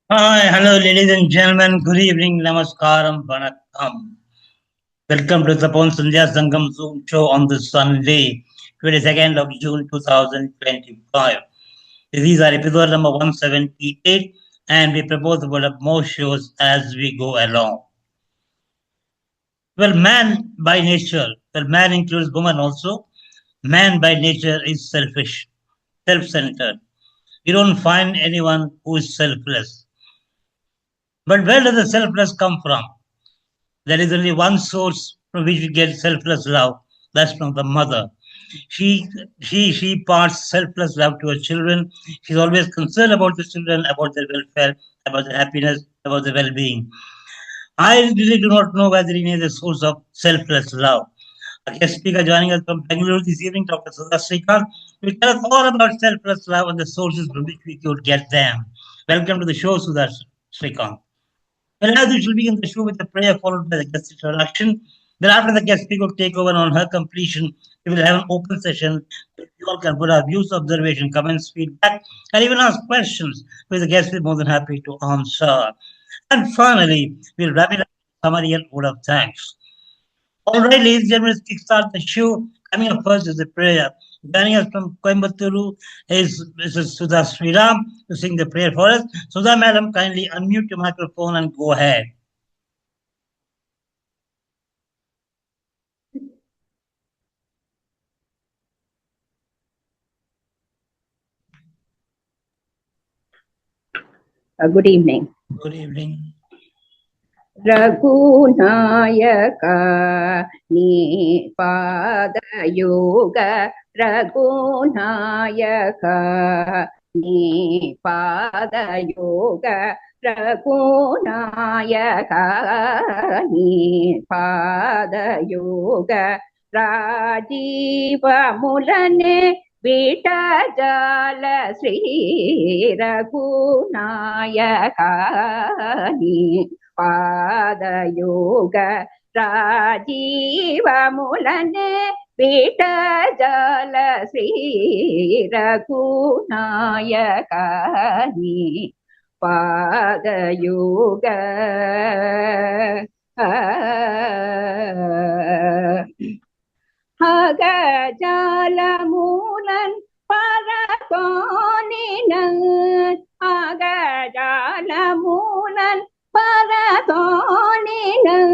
Hi, hello, ladies and gentlemen. Good evening, namaskaram, vanakkam. Welcome to the Pon Sandhya Sangam Zoom show on this Sunday, 22nd of June 2025. This is our episode number 178, and we propose to put up more shows as we go along. Man includes woman also. Man by nature is selfish, self centered. You don't find anyone who is selfless. But where does the selfless come from? There is only one source from which we get selfless love. That's from the mother. She she parts selfless love to her children. She's always concerned about the children, about their welfare, about their happiness, about their well-being. I really do not know whether he is a source of selfless love. A guest speaker joining us from Bangalore this evening, Dr. Sudha Srikanth, will tell us all about selfless love and the sources from which we could get them. Welcome to the show, Sudha Srikanth. Well, as usual, begin the show with a prayer followed by the guest introduction. Then, after the guest speaker will take over on her completion, we will have an open session where we all can put our views, observation, comments, feedback, and even ask questions, which the guest will be more than happy to answer. And finally, we'll wrap it up with a summary and word of thanks. All right, ladies and gentlemen, let's kickstart the show. Coming up first is the prayer. Joining us from Coimbatore is Mrs. Sudha Sriram to sing the prayer for us. Sudha, madam, kindly unmute your microphone and go ahead. Good evening. Good evening. Raghunayaka ni yoga Raghunayaka ni yoga Raghunayaka ni yoga Rajiva Mulane विटजाल Shri रघुनायकानि पादयोग राजीवमुलने विटजाल Shri रघुनायकानि पादयोग Agajalamulan paratoninan Agajalamulan paratoninan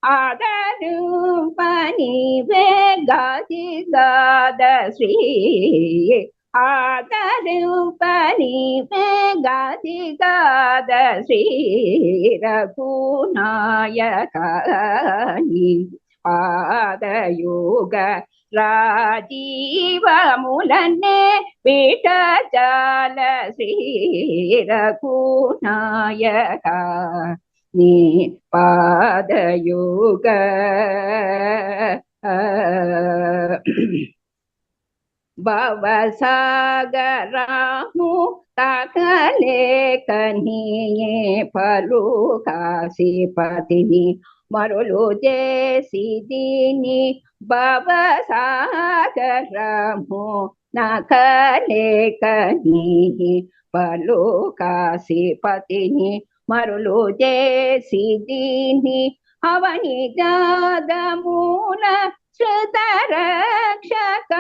Adarum pani vegati gada sri Adarum pani vegati gada sri Raghunayakani पादयोग राजीवमुलने विटजाल Shri रघुनायका नि पादयोग भवसागरामु ताकले कन्हिये फलु काशीपतिनि మరులు చేసిదిని భవసాగరము నకలేకని పలు కాశీపతిని మరులు చేసిదిని అవని జాదమూల శ్రుతరక్షక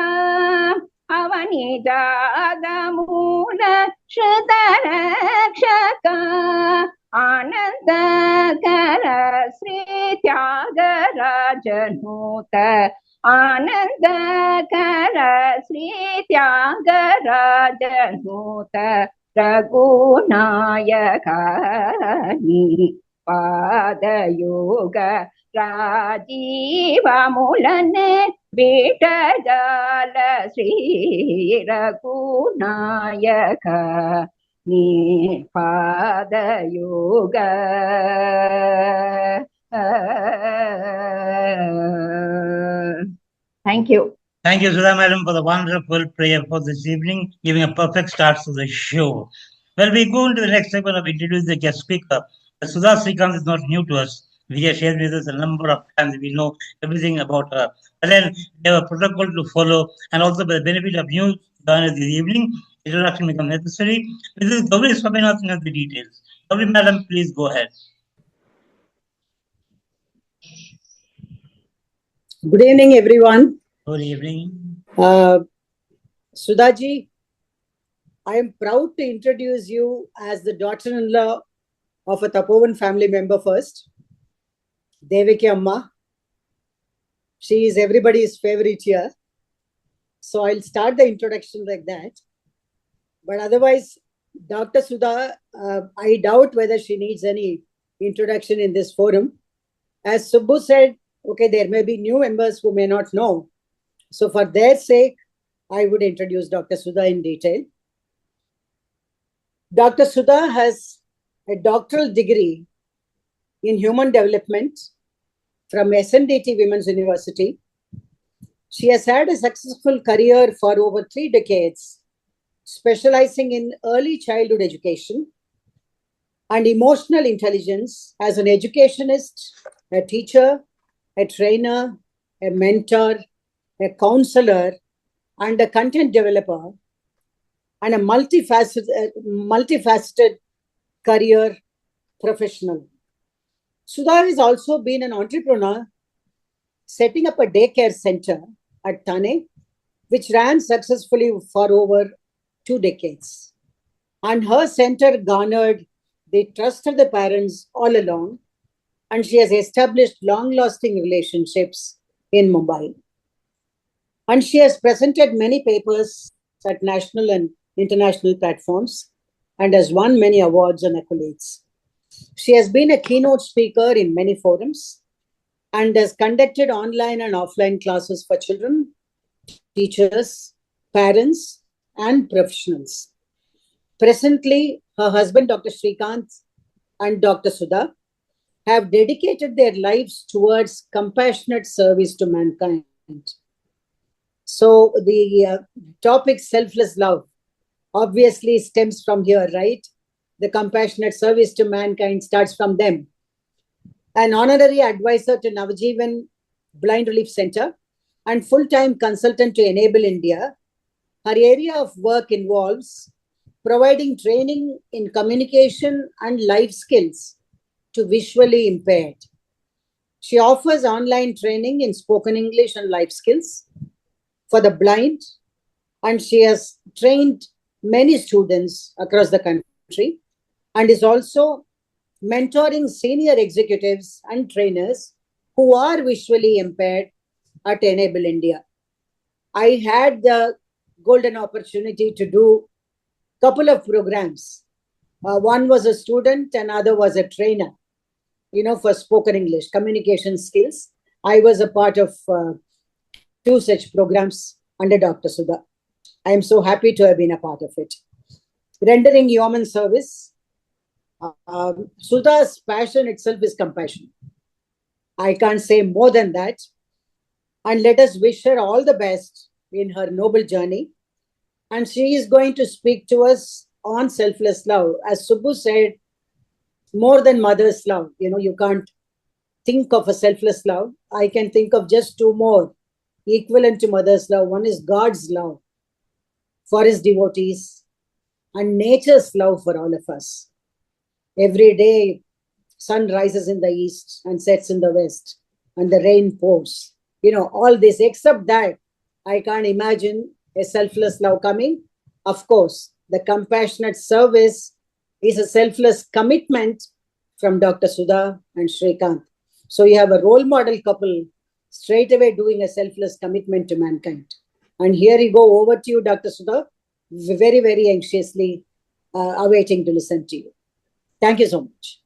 అవని జాదమూల శ్రుతరక్షక Anandkar Shri त्यागराजनूत Anandkar Shri त्यागराजनूत रघुनायकानि पादयोग राजीवमुलने विटजाल Shri रघुनायका पादयोग Thank you. Thank you, Sudha Madam, for the wonderful prayer for this evening, giving a perfect start to the show. Well, we go into the next segment of introducing the guest speaker. Sudha Srikanth is not new to us. We have shared with us a number of times. We know everything about her. But then we have a protocol to follow, and also for the benefit of new joiners this evening, introduction become necessary. Mrs. Gauri Swaminathan has the details. Gauri Madam, please go ahead. Good evening, everyone. Good evening. Sudhaji, I am proud to introduce you as the daughter-in-law of a Tapovan family member first, Devaki Amma. She is everybody's favorite here. So I'll start the introduction like that. But otherwise, Dr. Sudha, I doubt whether she needs any introduction in this forum. As Subbu said, okay, there may be new members who may not know. So for their sake, I would introduce Dr. Sudha in detail. Dr. Sudha has a doctoral degree in human development from SNDT Women's University. She has had a successful career for over 3 decades, specializing in early childhood education and emotional intelligence as an educationist, a teacher, a trainer, a mentor, a counselor, and a content developer, and a multifaceted career professional. Sudha has also been an entrepreneur, setting up a daycare center at Thane, which ran successfully for over 2 decades. And her center garnered the trust of the parents all along, and she has established long-lasting relationships in Mumbai. And she has presented many papers at national and international platforms and has won many awards and accolades. She has been a keynote speaker in many forums and has conducted online and offline classes for children, teachers, parents, and professionals. Presently, her husband, Dr. Srikanth, and Dr. Sudha have dedicated their lives towards compassionate service to mankind. So the topic selfless love obviously stems from here, right? The compassionate service to mankind starts from them. An honorary advisor to Navajeevan Blind Relief Center and full-time consultant to Enable India, her area of work involves providing training in communication and life skills to visually impaired. She offers online training in spoken English and life skills for the blind, and she has trained many students across the country and is also mentoring senior executives and trainers who are visually impaired at Enable India. I had the golden opportunity to do a couple of programs. One was a student, another was a trainer, for spoken English, communication skills. I was a part of 2 such programs under Dr. Sudha. I am so happy to have been a part of it. Rendering human service. Sudha's passion itself is compassion. I can't say more than that. And let us wish her all the best in her noble journey. And she is going to speak to us on selfless love. As Subbu said, more than mother's love. You can't think of a selfless love. I can think of just 2 more equivalent to mother's love. One is God's love for his devotees and nature's love for all of us. Every day, sun rises in the east and sets in the west, and the rain pours. All this, except that, I can't imagine a selfless love coming. Of course, the compassionate service is a selfless commitment from Dr. Sudha and Srikanth. So you have a role model couple straight away doing a selfless commitment to mankind. And here you go, over to you, Dr. Sudha. Very, very anxiously awaiting to listen to you. Thank you so much.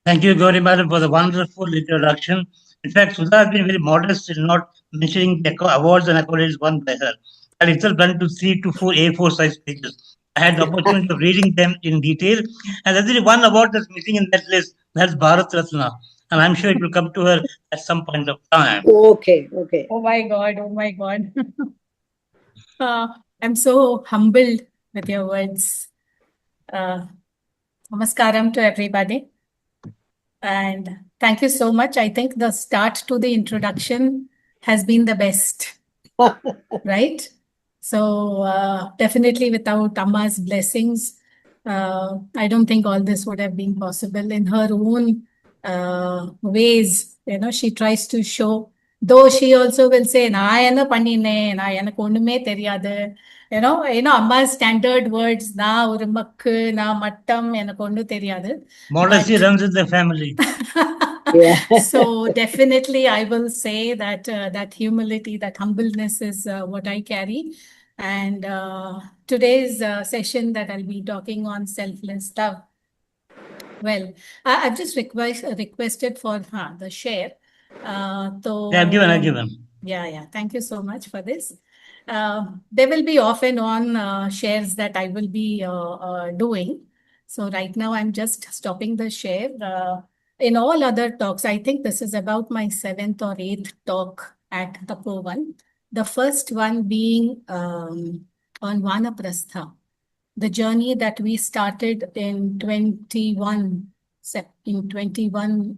Thank you, Gauri Madam, for the wonderful introduction. In fact, Sudha has been very modest in not mentioning the awards and accolades won by her. That itself went to 3 to 4 A4 size pages. I had the opportunity of reading them in detail, and there's only one award that's missing in that list. That's Bharat Ratna, and I'm sure it will come to her at some point of time. Okay. Oh my God. I'm so humbled with your words. Namaskaram to everybody. And thank you so much. I think the start to the introduction has been the best, right? So definitely without Amma's blessings, I don't think all this would have been possible. In her own ways, she tries to show, though she also will say, "Na enna pannine, na enakku onnume theriyadu." Amma's standard words, "Na oru makku, na mattam, enakku onnu theriyadu." Modesty But runs in the family. Yeah. so definitely, I will say that that humility, that humbleness is what I carry. And today's session that I'll be talking on selfless love. Well, I've just requested for the share. They have given. Yeah. Thank you so much for this. There will be off and on shares that I will be doing. So right now I'm just stopping the share. In all other talks, I think this is about my 7th or 8th talk at TAPOVAN. The first one being on Vanaprastha, the journey that we started in 21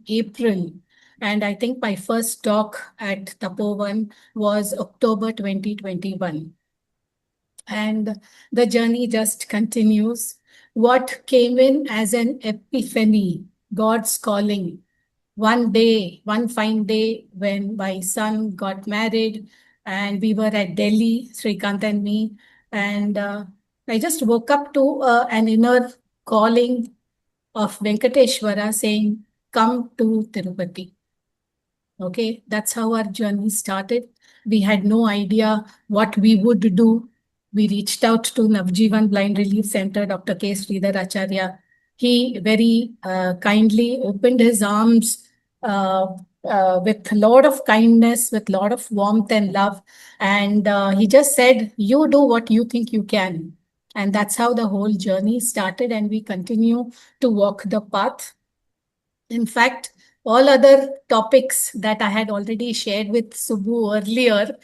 April. And I think my first talk at Tapovan was October 2021. And the journey just continues. What came in as an epiphany, God's calling. One day, one fine day, when my son got married and we were at Delhi, Srikanth and me, and I just woke up to an inner calling of Venkateshwara saying, "Come to Tirupati." Okay, that's how our journey started. We had no idea what we would do. We reached out to Navjeevan Blind Relief Center, Dr. K. Sridhar Acharya. He very kindly opened his arms with a lot of kindness, with a lot of warmth and love. And he just said, "You do what you think you can." And that's how the whole journey started. And we continue to walk the path. In fact, all other topics that I had already shared with Subbu earlier,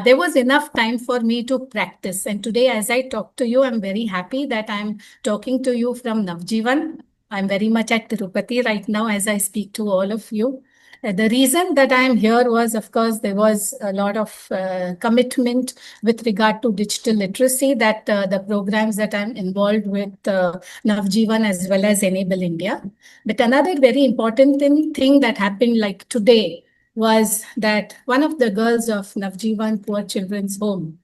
there was enough time for me to practice. And today, as I talk to you, I'm very happy that I'm talking to you from Navjeevan. I'm very much at Tirupati right now as I speak to all of you. The reason that I'm here was, of course, there was a lot of commitment with regard to digital literacy, that the programs that I'm involved with Navjeevan as well as Enable India. But another very important thing that happened like today was that one of the girls of Navjeevan Poor Children's Home,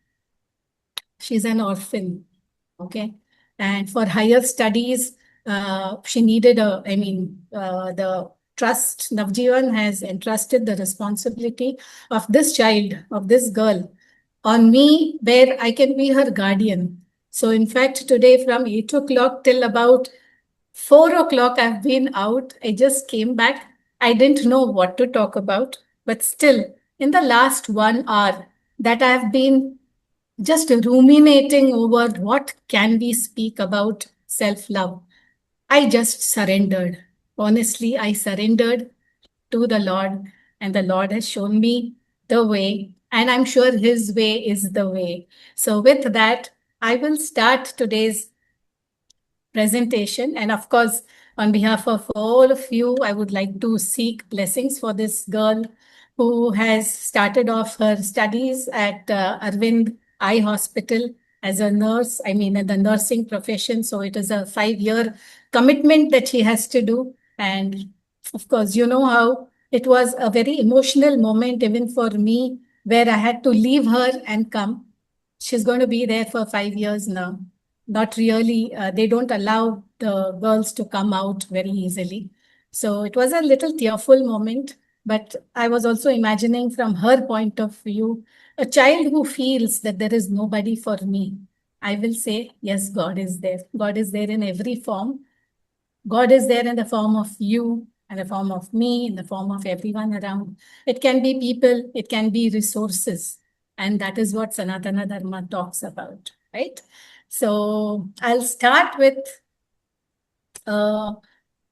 she's an orphan, okay? And for higher studies, she needed the trust, Navjeevan has entrusted the responsibility of this child, of this girl, on me, where I can be her guardian. So in fact, today from 8 o'clock till about 4 o'clock, I've been out. I just came back. I didn't know what to talk about, but still, in the last 1 hour, that I've been just ruminating over what can we speak about self-love. I just surrendered. Honestly, I surrendered to the Lord, and the Lord has shown me the way, and I'm sure His way is the way. So with that, I will start today's presentation. And of course, on behalf of all of you, I would like to seek blessings for this girl who has started off her studies at Arvind Eye Hospital as a nurse, in the nursing profession. So it is a 5-year commitment that she has to do. And of course, you know how it was a very emotional moment, even for me, where I had to leave her and come. She's going to be there for 5 years now. Not really, they don't allow the girls to come out very easily. So it was a little tearful moment, but I was also imagining from her point of view, a child who feels that there is nobody for me. I will say, yes, God is there. God is there in every form. God is there in the form of you, in the form of me, in the form of everyone around. It can be people, it can be resources. And that is what Sanatana Dharma talks about, right? So I'll start with a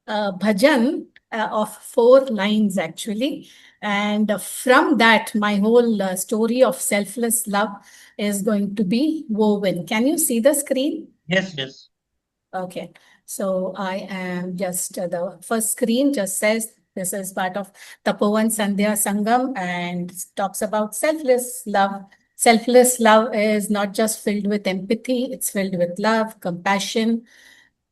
bhajan of 4 lines actually. And from that, my whole story of selfless love is going to be woven. Can you see the screen? Yes. Okay. So I am just, the first screen just says, this is part of Tapovan Sandhya Sangam and talks about selfless love, Selfless love is not just filled with empathy, it's filled with love, compassion,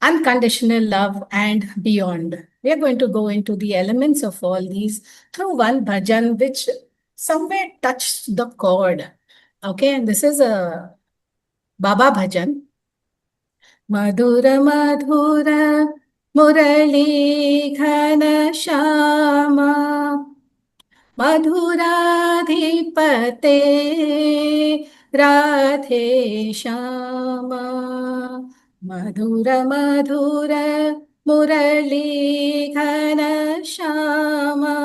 unconditional love, and beyond. We are going to go into the elements of all these through one bhajan, which somewhere touched the chord. Okay, and this is a Baba bhajan. Madhura Madhura Murali Ghana Shama Madhuradhipate Radhe Shama Madhura Madhura Murali Ghana Shama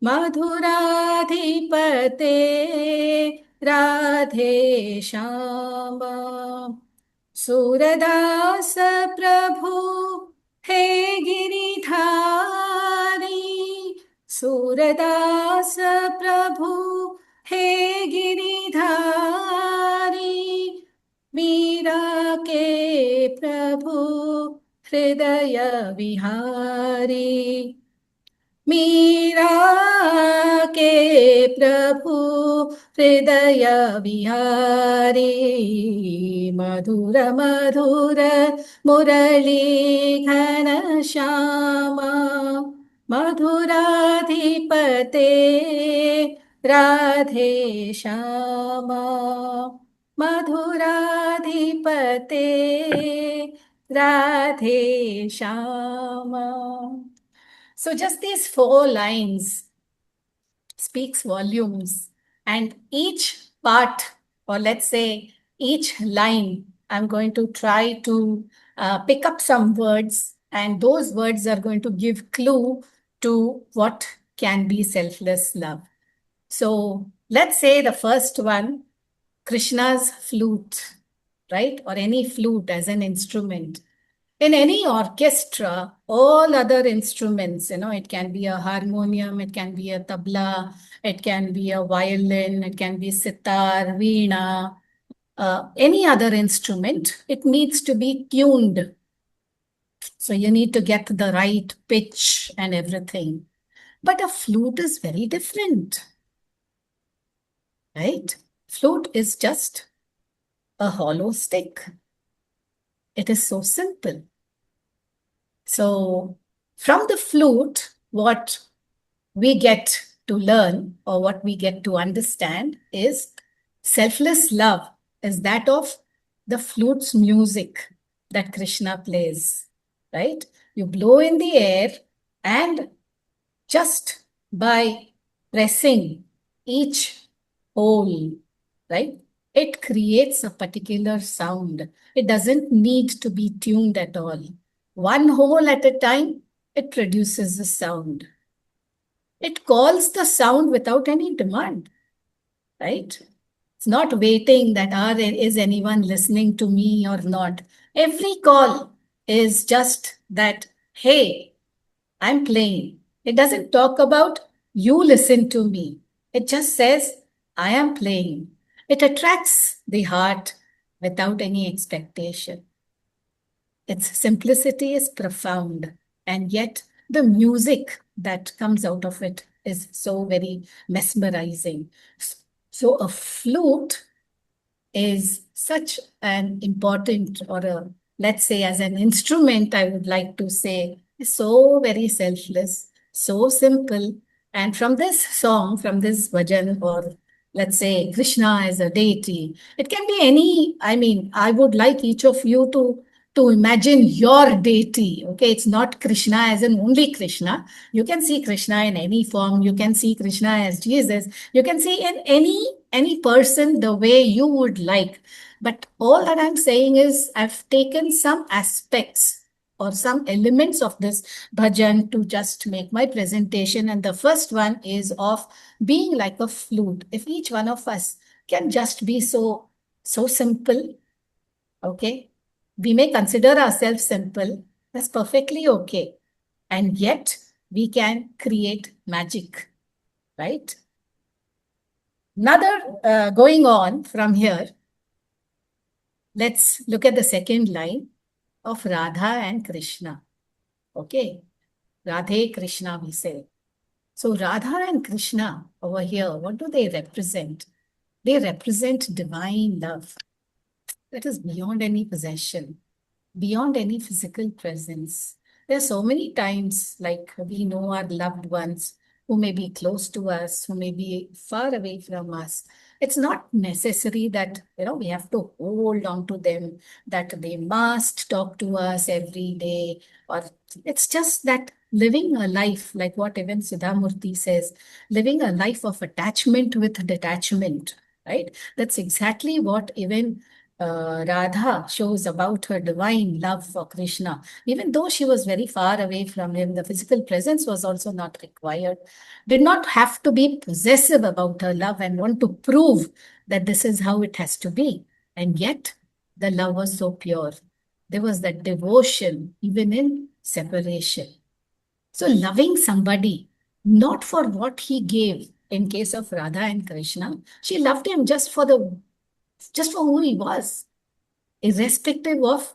Madhuradhipate Radhe Shama Surdas Prabhu He Giridhari Surdas Prabhu He Giridhari Meera ke Prabhu Hridaya Vihari Meera के प्रभु हृदय विहारी मधुर मधुर मुरली घन Shyama मधुराधिपते Radhe Shyama मधुराधिपते Radhe Shyama. So just these 4 lines speaks volumes, and each part, or let's say each line, I'm going to try to pick up some words, and those words are going to give clue to what can be selfless love. So let's say the first one, Krishna's flute, right? Or any flute as an instrument. In any orchestra, all other instruments, it can be a harmonium, it can be a tabla, it can be a violin, it can be sitar, veena, any other instrument, it needs to be tuned. So you need to get the right pitch and everything. But a flute is very different, right? Flute is just a hollow stick. It is so simple. So from the flute, what we get to learn or what we get to understand is selfless love is that of the flute's music that Krishna plays, right? You blow in the air, and just by pressing each hole, right, it creates a particular sound. It doesn't need to be tuned at all. One hole at a time, it produces a sound. It calls the sound without any demand, right? It's not waiting that is anyone listening to me or not. Every call is just that, hey, I'm playing. It doesn't talk about you listen to me. It just says, I am playing. It attracts the heart without any expectation. Its simplicity is profound, and yet the music that comes out of it is so very mesmerizing. So a flute is such an important, or let's say as an instrument, I would like to say, is so very selfless, so simple. And from this song, from this bhajan, or let's say Krishna as a deity, it can be any, I would like each of you to imagine your deity. Okay, it's not Krishna as in only Krishna. You can see Krishna in any form. You can see Krishna as Jesus. You can see in any person the way you would like. But all that I'm saying is I've taken some aspects or some elements of this bhajan to just make my presentation. And the first one is of being like a flute. If each one of us can just be so simple, okay? We may consider ourselves simple. That's perfectly okay. And yet we can create magic, right? Another, going on from here, let's look at the second line of Radha and Krishna. Okay, Radhe Krishna, we say. So Radha and Krishna over here, what do they represent? They represent divine love that is beyond any possession, beyond any physical presence. There are so many times, like we know our loved ones who may be close to us, who may be far away from us. It's not necessary that, we have to hold on to them, that they must talk to us every day, or it's just that living a life, like what even Sudhamurti says, living a life of attachment with detachment, right? That's exactly what even Radha shows about her divine love for Krishna. Even though she was very far away from him, the physical presence was also not required. Did not have to be possessive about her love and want to prove that this is how it has to be. And yet, the love was so pure. There was that devotion, even in separation. So, loving somebody, not for what he gave, in case of Radha and Krishna, she loved him just for who he was, irrespective of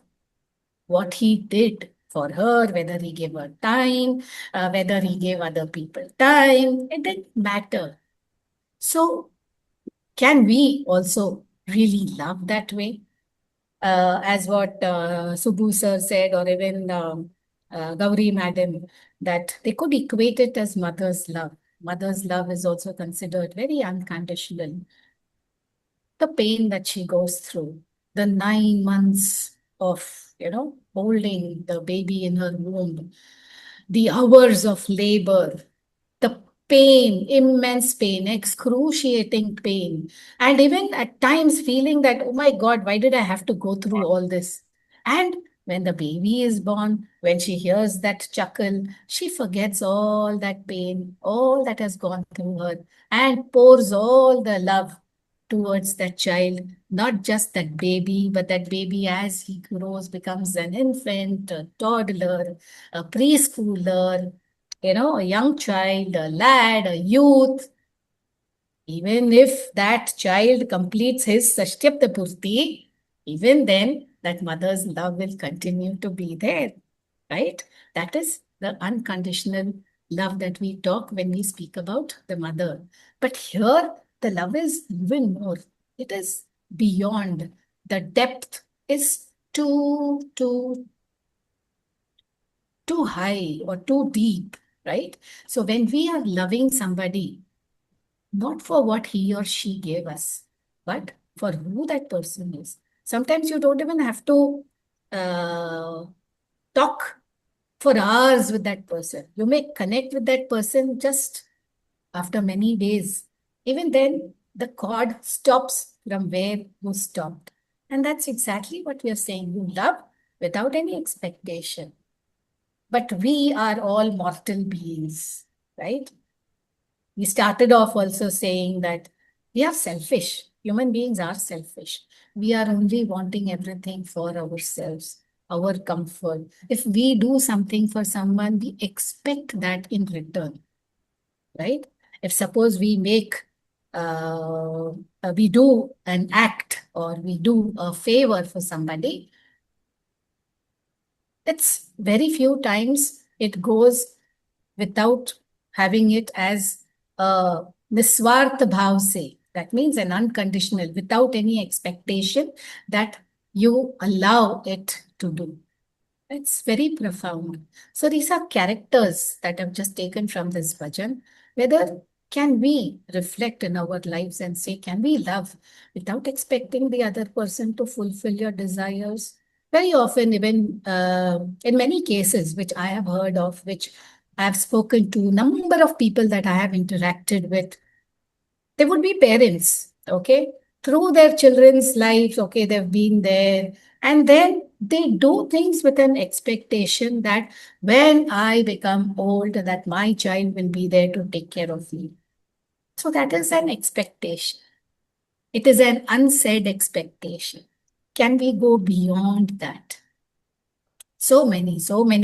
what he did for her, whether he gave her time, whether he gave other people time, it didn't matter. So, can we also really love that way? As what Subbu sir said, or even Gauri madam, that they could equate it as mother's love. Mother's love is also considered very unconditional. The pain that she goes through, the 9 months of, holding the baby in her womb, the hours of labor, the pain, immense pain, excruciating pain, and even at times feeling that, oh my God, why did I have to go through all this? And when the baby is born, when she hears that chuckle, she forgets all that pain, all that has gone through her, and pours all the love towards that child, not just that baby, but that baby as he grows becomes an infant, a toddler, a preschooler, a young child, a lad, a youth. Even if that child completes his Sashtyaptapurti, even then that mother's love will continue to be there, right? That is the unconditional love that we talk when we speak about the mother. But here, the love is even more. It is beyond. The depth is too high or too deep, right? So when we are loving somebody, not for what he or she gave us, but for who that person is. Sometimes you don't even have to talk for hours with that person. You may connect with that person just after many days. Even then, the cord stops from where you stopped. And that's exactly what we are saying. You love without any expectation. But we are all mortal beings, right? We started off also saying that we are selfish. Human beings are selfish. We are only wanting everything for ourselves, our comfort. If we do something for someone, we expect that in return, right? If suppose we do an act or we do a favor for somebody, it's very few times it goes without having it as a niswarth bhav se. That means an unconditional, without any expectation that you allow it to do. It's very profound. So these are characters that I've just taken from this bhajan. Whether can we reflect in our lives and say, can we love without expecting the other person to fulfill your desires? Very often, even in many cases, which I have heard of, which I have spoken to, number of people that I have interacted with, they would be parents, okay? Through their children's lives, okay, they've been there. And then they do things with an expectation that when I become old, that my child will be there to take care of me. So that is an expectation. It is an unsaid expectation. Can we go beyond that? So many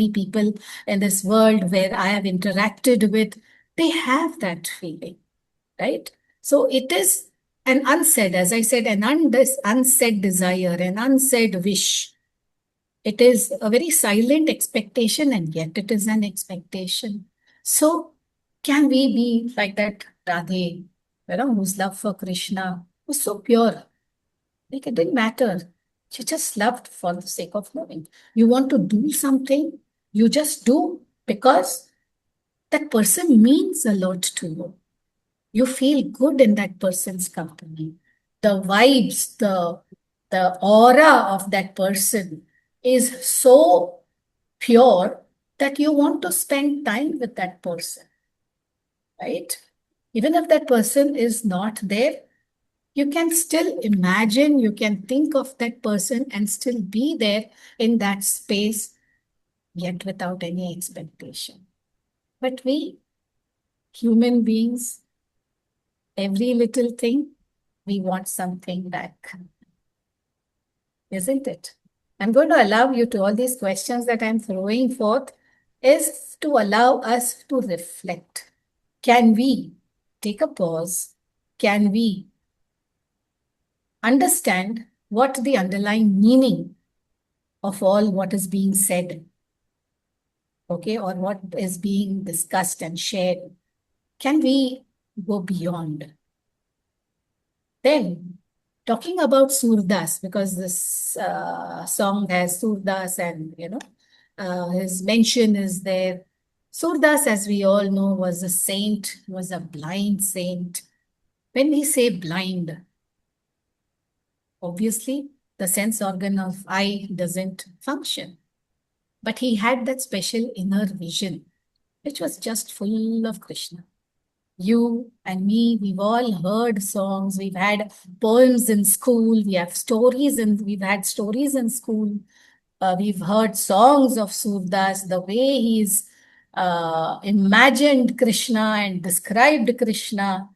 people in this world where I have interacted with, they have that feeling, right? So it is an unsaid, as I said, an unsaid desire, an unsaid wish. It is a very silent expectation, and yet it is an expectation. So can we be like that Radhe, whose love for Krishna was so pure. Like it didn't matter. You just loved for the sake of loving. You want to do something, you just do because that person means a lot to you. You feel good in that person's company. The vibes, the aura of that person is so pure that you want to spend time with that person, right? Even if that person is not there, you can still imagine, you can think of that person and still be there in that space, yet without any expectation. But we, human beings, every little thing, we want something back, isn't it? I'm going to allow you to all these questions that I'm throwing forth is to allow us to reflect. Can we take a pause? Can we understand what the underlying meaning of all what is being said, okay, or what is being discussed and shared? Can we go beyond? Then, talking about Surdas, because this song has Surdas and, his mention is there. Surdas, as we all know, was a saint, was a blind saint. When we say blind, obviously, the sense organ of eye doesn't function. But he had that special inner vision, which was just full of Krishna. You and me, we've all heard songs, we've had poems in school, we have stories, and we've had stories in school. We've heard songs of Surdas, the way he's imagined Krishna and described Krishna.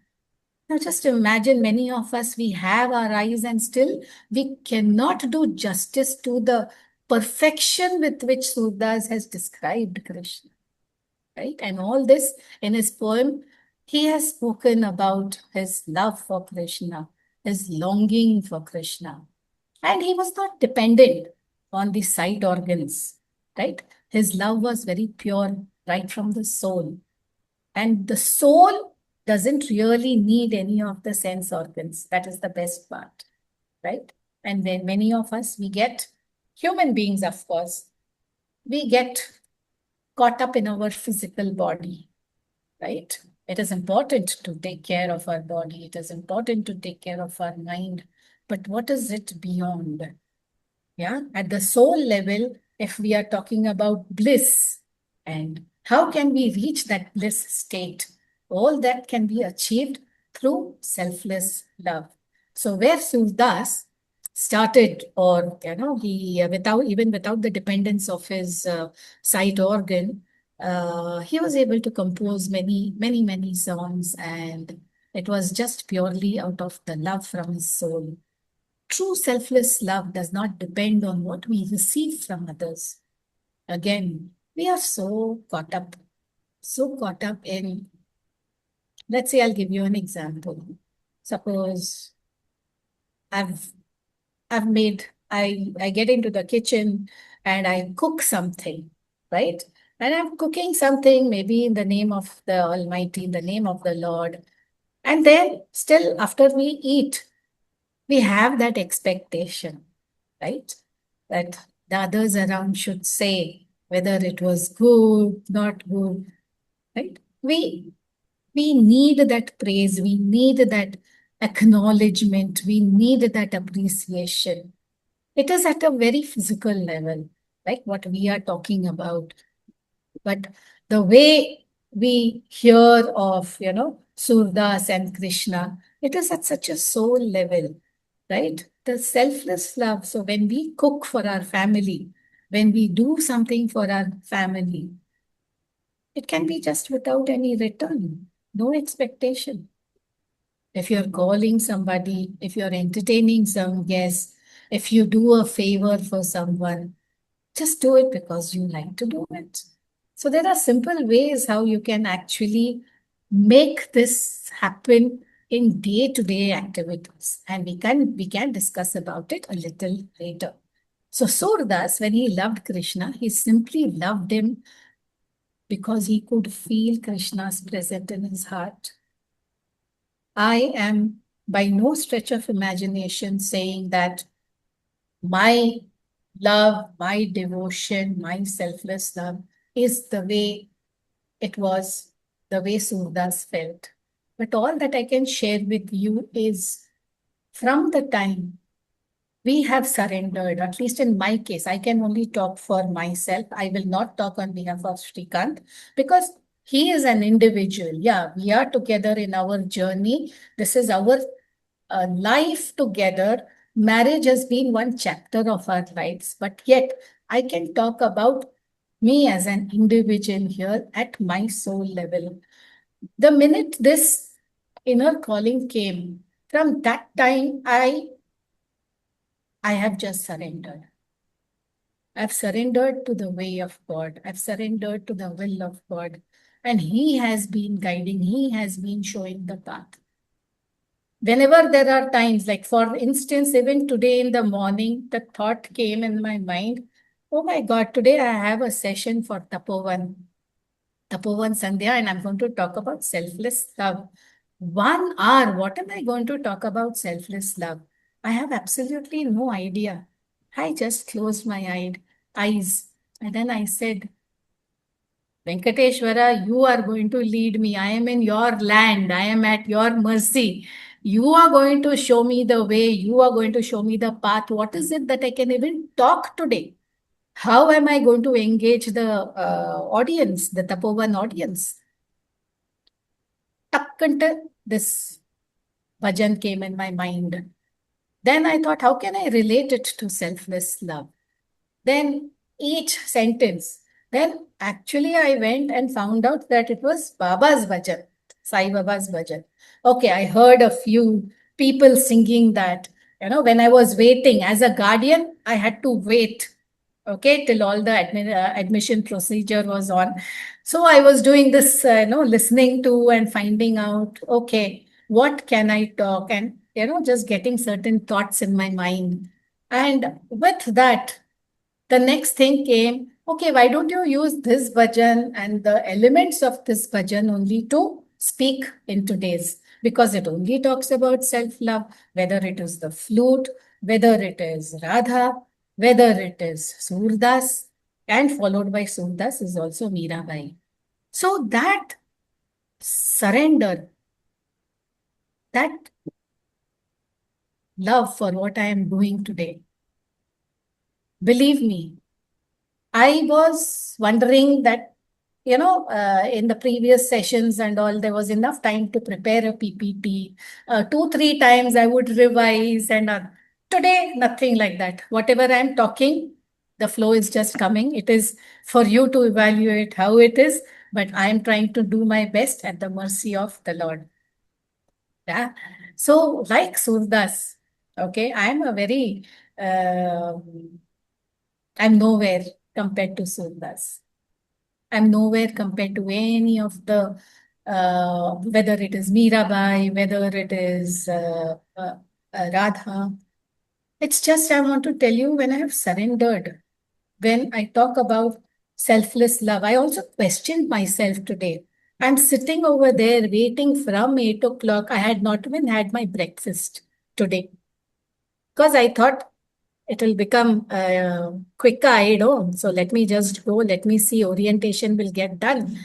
Now, just imagine many of us, we have our eyes and still we cannot do justice to the perfection with which Surdas has described Krishna, right? And all this in his poem, he has spoken about his love for Krishna, his longing for Krishna. And he was not dependent on the sight organs, right? His love was very pure, right from the soul. And the soul doesn't really need any of the sense organs. That is the best part, right? And then many of us, we get, human beings, of course, we get caught up in our physical body, right? It is important to take care of our body. It is important to take care of our mind. But what is it beyond? Yeah, at the soul level, if we are talking about bliss, and how can we reach that bliss state? All that can be achieved through selfless love. So where Surdas started, or he without the dependence of his sight organ, he was able to compose many songs, and it was just purely out of the love from his soul. True selfless love does not depend on what we receive from others. Again, we are so caught up in, let's say, I'll give you an example. Suppose I get into the kitchen and I cook something, right? And I'm cooking something maybe in the name of the Almighty, in the name of the Lord. And then still after we eat, we have that expectation, right? That the others around should say whether it was good, not good, right? We need that praise, we need that acknowledgement, we need that appreciation. It is at a very physical level, like what we are talking about. But the way we hear of, Surdas and Krishna, it is at such a soul level, right? The selfless love. So when we cook for our family, when we do something for our family, it can be just without any return, no expectation. If you're calling somebody, if you're entertaining some guests, if you do a favor for someone, just do it because you like to do it. So there are simple ways how you can actually make this happen in day-to-day activities. And we can discuss about it a little later. So Surdas, when he loved Krishna, he simply loved him because he could feel Krishna's presence in his heart. I am by no stretch of imagination saying that my love, my devotion, my selfless love is the way it was, the way Surdas felt. But all that I can share with you is from the time we have surrendered, at least in my case, I can only talk for myself. I will not talk on behalf of Srikanth because he is an individual. Yeah, we are together in our journey. This is our life together. Marriage has been one chapter of our lives, but yet I can talk about me as an individual here at my soul level. The minute this inner calling came, from that time, I have just surrendered. I've surrendered to the way of God. I've surrendered to the will of God. And He has been guiding, He has been showing the path. Whenever there are times, like for instance, even today in the morning, the thought came in my mind, oh my God, today I have a session for Tapovan Sandhya, and I'm going to talk about selfless love. 1 hour, what am I going to talk about selfless love? I have absolutely no idea. I just closed my eyes and then I said, Venkateshwara, you are going to lead me. I am in your land. I am at your mercy. You are going to show me the way. You are going to show me the path. What is it that I can even talk today? How am I going to engage the audience, the Tapovan audience? Takkante, this bhajan came in my mind. Then I thought, how can I relate it to selfless love? Then each sentence. Then actually I went and found out that it was Baba's bhajan, Sai Baba's bhajan. Okay, I heard a few people singing that. When I was waiting as a guardian, I had to wait, okay, till all the admission procedure was on. So I was doing this, listening to and finding out, okay, what can I talk, and just getting certain thoughts in my mind. And with that, the next thing came, okay, why don't you use this bhajan and the elements of this bhajan only to speak in today's? Because it only talks about self-love, whether it is the flute, whether it is Radha, whether it is Surdas, and followed by Surdas is also Mirabai. So that surrender, that love for what I am doing today, believe me, I was wondering that, in the previous sessions and all, there was enough time to prepare a PPT. 2, 3 times I would revise, and today, nothing like that. Whatever I'm talking, the flow is just coming. It is for you to evaluate how it is, but I am trying to do my best at the mercy of the Lord. Yeah. So, like Surdas, okay, I'm nowhere compared to Surdas. I'm nowhere compared to any of the, whether it is Mirabai, whether it is Radha. It's just, I want to tell you, when I have surrendered, when I talk about selfless love, I also questioned myself today. I'm sitting over there waiting from 8 o'clock. I had not even had my breakfast today because I thought it will become quicker, so let me just go, let me see, orientation will get done.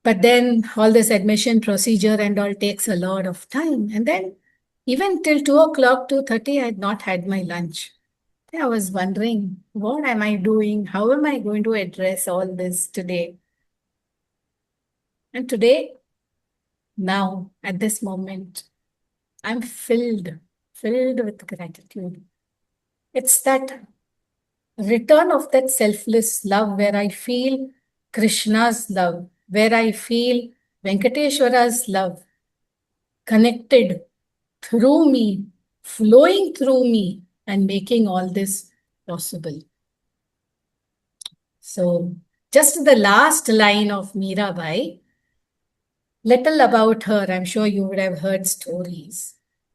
But then all this admission procedure and all takes a lot of time. And then even till 2 o'clock, 2:30, I had not had my lunch. I was wondering, what am I doing? How am I going to address all this today? And today, now, at this moment, I'm filled with gratitude. It's that return of that selfless love where I feel Krishna's love, where I feel Venkateshwara's love connected through me, flowing through me, and making all this possible. So, just the last line of Mirabai, little about her, I'm sure you would have heard stories.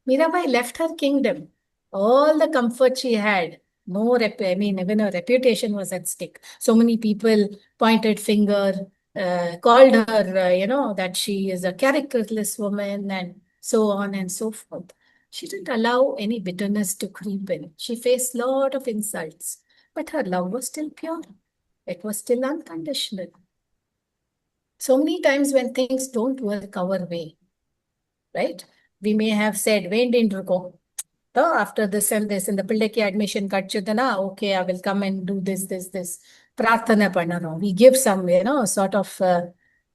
Mirabai left her kingdom, all the comfort she had, even her reputation was at stake. So many people pointed finger, called her, that she is a characterless woman, and so on and so forth. She didn't allow any bitterness to creep in. She faced a lot of insults, but her love was still pure. It was still unconditional. So many times when things don't work our way, right? We may have said, when didn't go? So after this and this, in the Pillaki admission kachidana, okay, I will come and do this. Prarthana pannarom. We give some, sort of,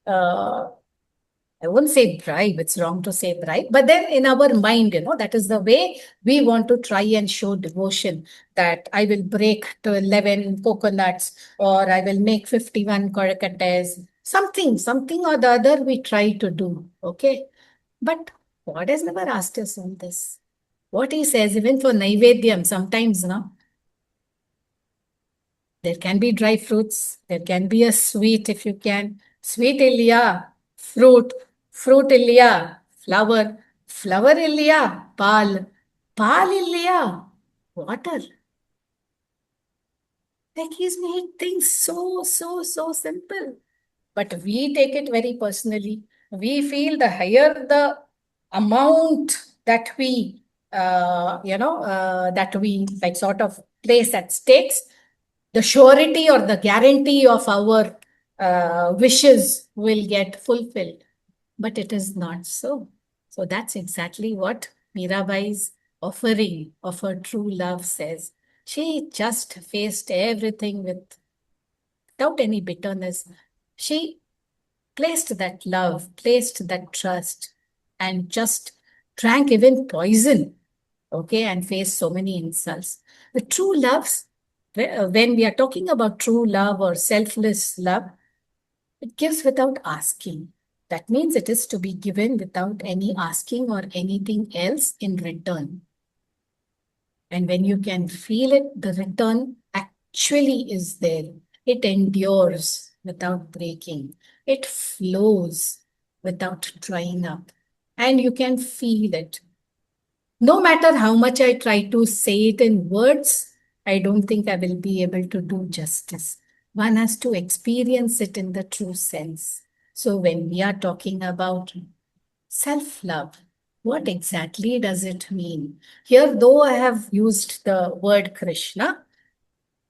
I won't say bribe, it's wrong to say bribe, but then in our mind, that is the way we want to try and show devotion, that I will break to 11 coconuts, or I will make 51 korakas, something or the other we try to do, okay? But God has never asked us on this. What he says, even for Naivedyam, sometimes, there can be dry fruits, there can be a sweet if you can. Sweet Ilya, fruit Ilya, flower Ilya, pal Ilya, water. Like he's made things so simple. But we take it very personally. We feel the higher the amount that we, that we like sort of place at stakes, the surety or the guarantee of our wishes will get fulfilled. But it is not so. So that's exactly what Mirabai's offering of her true love says. She just faced everything without any bitterness. She placed that love, placed that trust, and just drank even poison, okay, and faced so many insults. The true loves, when we are talking about true love or selfless love, it gives without asking. That means it is to be given without any asking or anything else in return. And when you can feel it, the return actually is there. It endures without breaking. It flows without drying up. And you can feel it. No matter how much I try to say it in words, I don't think I will be able to do justice. One has to experience it in the true sense. So when we are talking about self-love, what exactly does it mean? Here, though I have used the word Krishna,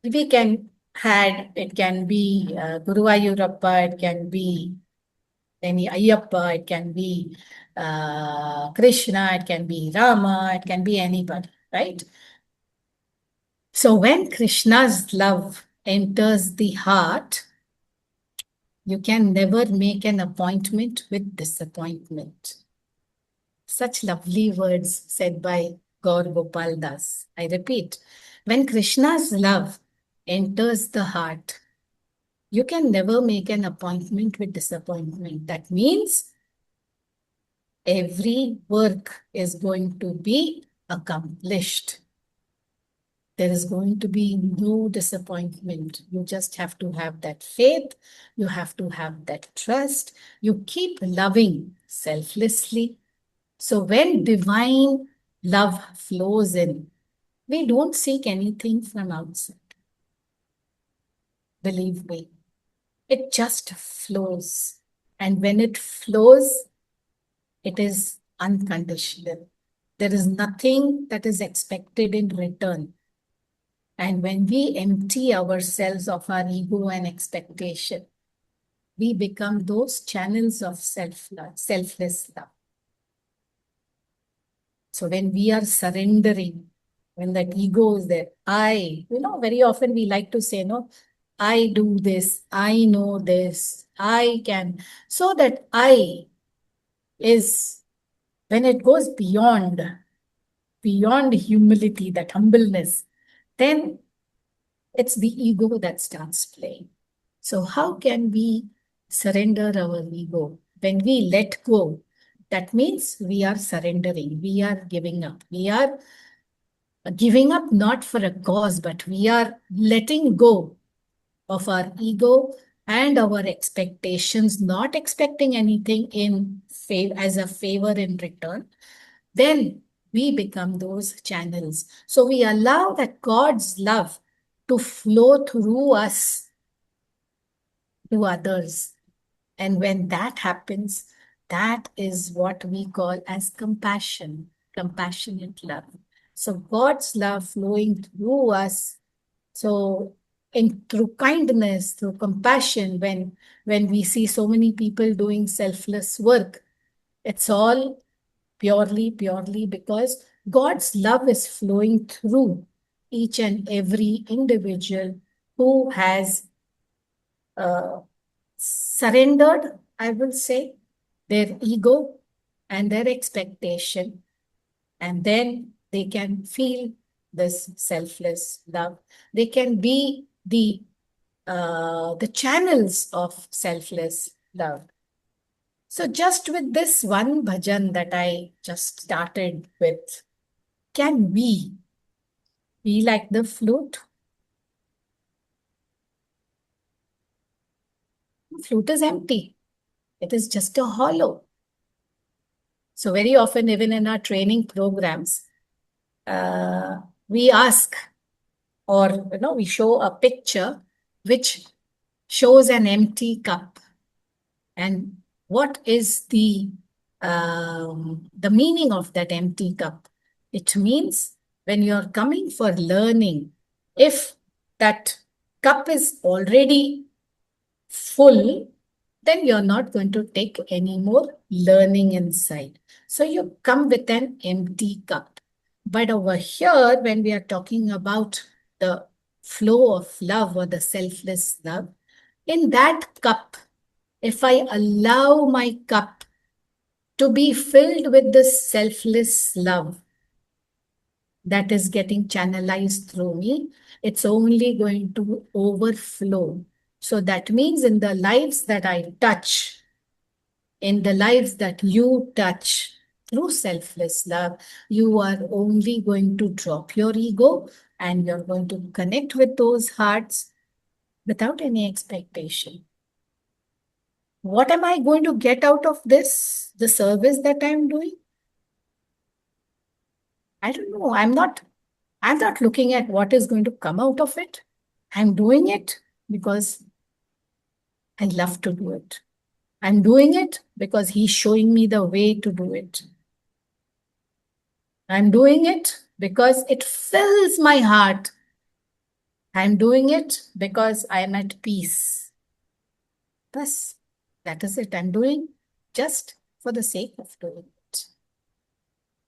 we can add, it can be Guru Ayurappa, it can be any Ayyappa, it can be Krishna, it can be Rama, it can be anybody, right? So when Krishna's love enters the heart, you can never make an appointment with disappointment. Such lovely words said by Gaur Gopal Das. I repeat, when Krishna's love enters the heart, you can never make an appointment with disappointment. That means every work is going to be accomplished. There is going to be no disappointment. You just have to have that faith. You have to have that trust. You keep loving selflessly. So when divine love flows in, we don't seek anything from outside. Believe me, it just flows. And when it flows, it is unconditional. There is nothing that is expected in return. And when we empty ourselves of our ego and expectation, we become those channels of self-love, selfless love. So when we are surrendering, when that ego is there, very often we like to say, no, I do this, I know this, I can. So that I is, when it goes beyond humility, that humbleness, then it's the ego that starts playing. So how can we surrender our ego? When we let go, that means we are surrendering, we are giving up. We are giving up not for a cause, but we are letting go of our ego and our expectations, not expecting anything in as a favor in return. Then we become those channels. So we allow that God's love to flow through us to others. And when that happens, That is what we call as compassion, compassionate love. So God's love flowing through us. So through kindness, through compassion, when we see so many people doing selfless work, it's all purely because God's love is flowing through each and every individual who has surrendered, I will say, their ego and their expectation, and then they can feel this selfless love. They can be the channels of selfless love. So just with this one bhajan that I just started with, can we be like the flute? The flute is empty. It is just a hollow. So very often, even in our training programs, we ask, or we show a picture which shows an empty cup. And what is the meaning of that empty cup? It means when you're coming for learning, if that cup is already full, then you're not going to take any more learning inside. So you come with an empty cup. But over here, when we are talking about the flow of love or the selfless love, in that cup, if I allow my cup to be filled with this selfless love that is getting channelized through me, it's only going to overflow. So that means in the lives that I touch, in the lives that you touch through selfless love, you are only going to drop your ego and you're going to connect with those hearts without any expectation. What am I going to get out of this, the service that I'm doing? I don't know. I'm not looking at what is going to come out of it. I'm doing it because I love to do it. I'm doing it because he's showing me the way to do it. I'm doing it because it fills my heart. I'm doing it because I'm at peace. Thus, that is it. I'm doing just for the sake of doing it.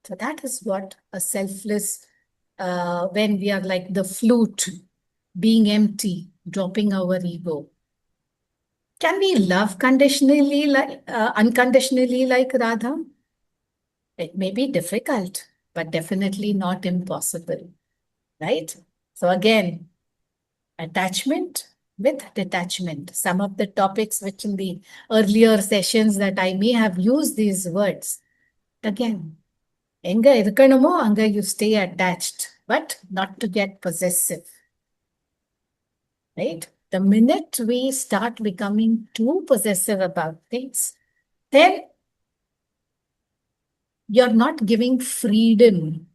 So that is what a selfless, when we are like the flute, being empty, dropping our ego. Can we love conditionally, unconditionally like Radha? It may be difficult, but definitely not impossible, right? So again, attachment with detachment. Some of the topics which in the earlier sessions that I may have used these words. Again, enga irukkanumo anga you stay attached, but not to get possessive, right? The minute we start becoming too possessive about things, then you're not giving freedom,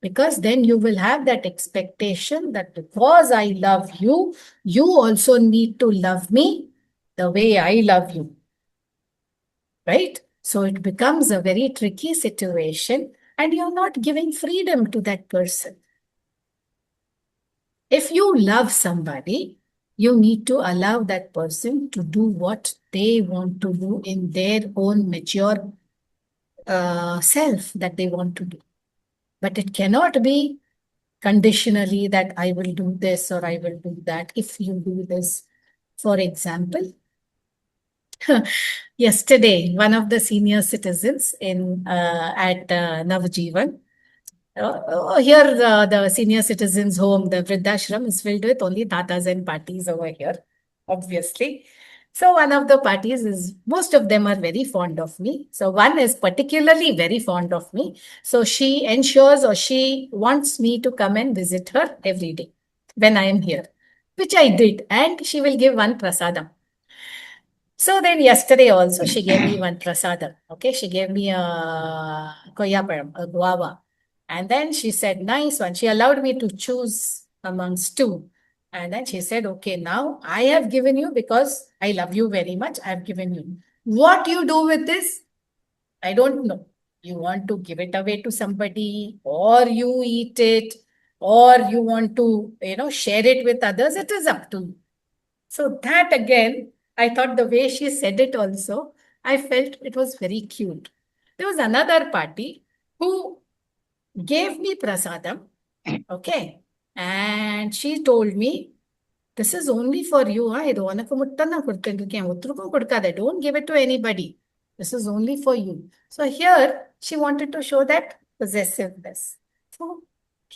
because then you will have that expectation that because I love you, you also need to love me the way I love you, right? So it becomes a very tricky situation and you're not giving freedom to that person. If you love somebody, you need to allow that person to do what they want to do in their own mature self that they want to do. But it cannot be conditionally that I will do this or I will do that if you do this. For example, yesterday, one of the senior citizens at Navjeevan, here the senior citizens home, the Vridhashram is filled with only tatas and patis over here, obviously. So one of the parties is, most of them are very fond of me. So one is particularly very fond of me. So she ensures or she wants me to come and visit her every day when I am here, which I did. And she will give one prasadam. So then yesterday also she gave me one prasadam. Okay, she gave me a koyaparam, a guava. And then she said, nice one. She allowed me to choose amongst two. And then she said, okay, now I have given you because I love you very much. I have given you. What you do with this, I don't know. You want to give it away to somebody, or you eat it, or you want to, share it with others. It is up to you. So that again, I thought the way she said it also, I felt it was very cute. There was another party who gave me prasadam, okay, and she told me, this is only for you. ಇದು ಒನಕ್ಕೆ ಮುಟ್ಟನ್ನ ಕೊಡ್ತೇನೆ ಉತ್ತರಕ್ಕೂ ಕೊಡ್ಕಾದೆ. Don't give it to anybody. This is only for you. So here she wanted to show that possessiveness. So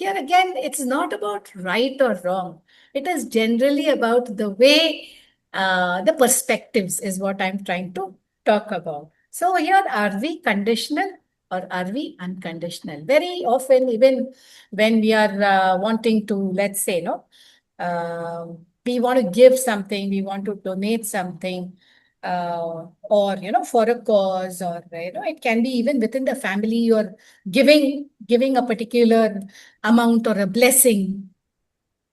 here again, it's not about right or wrong. It is generally about the way, the perspectives is what I'm trying to talk about. So here, are we conditional or are we unconditional? Very often, even when we are wanting to, let's say, we want to give something, we want to donate something, or for a cause, or it can be even within the family, you're giving a particular amount or a blessing.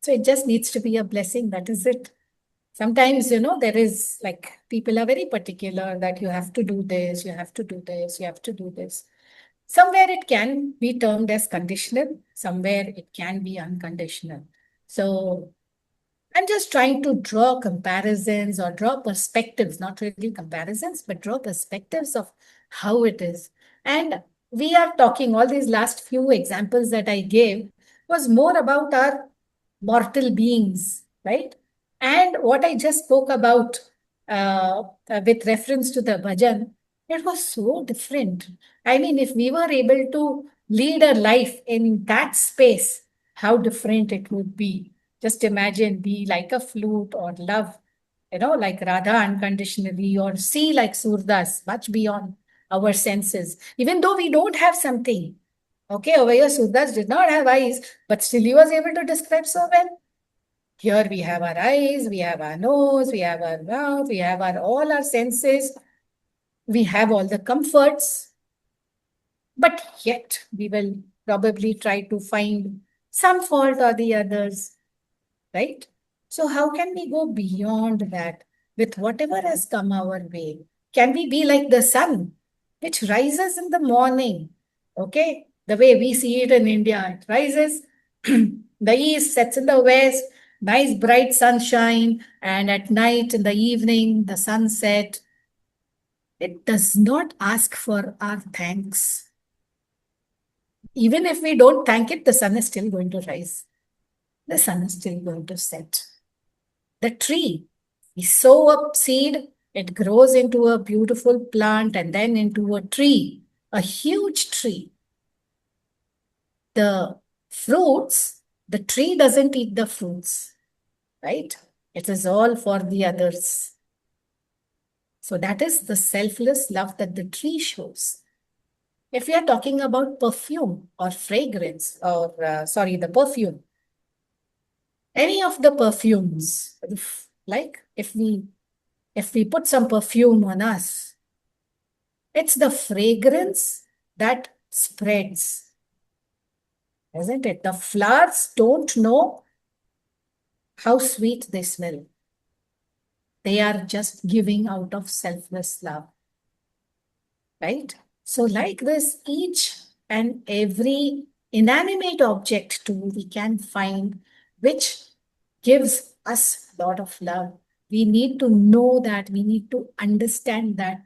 So it just needs to be a blessing. That is it. Sometimes, there is like, people are very particular that you have to do this, you have to do this, you have to do this. Somewhere it can be termed as conditional, somewhere it can be unconditional. So I'm just trying to draw comparisons or draw perspectives, not really comparisons, but draw perspectives of how it is. And we are talking, all these last few examples that I gave was more about our mortal beings, right? And what I just spoke about with reference to the bhajan, it was so different. I mean, if we were able to lead a life in that space, how different it would be. Just imagine, be like a flute, or love, like Radha unconditionally, or see like Surdas, much beyond our senses. Even though we don't have something, okay, over here Surdas did not have eyes, but still he was able to describe so well. Here we have our eyes, we have our nose, we have our mouth, we have all our senses, we have all the comforts, but yet we will probably try to find some fault or the others. Right? So how can we go beyond that with whatever has come our way? Can we be like the sun, which rises in the morning? Okay, the way we see it in India, it rises, the east, sets in the west, nice bright sunshine, and at night, in the evening, the sunset. It does not ask for our thanks. Even if we don't thank it, the sun is still going to rise. The sun is still going to set. The tree, we sow a seed, it grows into a beautiful plant and then into a tree, a huge tree. The fruits, the tree doesn't eat the fruits, right? It is all for the others. So that is the selfless love that the tree shows. If we are talking about perfume or fragrance, or the perfume, any of the perfumes, like if we put some perfume on us, it's the fragrance that spreads, isn't it? The flowers don't know how sweet they smell. They are just giving out of selfless love, right? So like this, each and every inanimate object too, we can find, which gives us a lot of love. We need to know that, we need to understand that.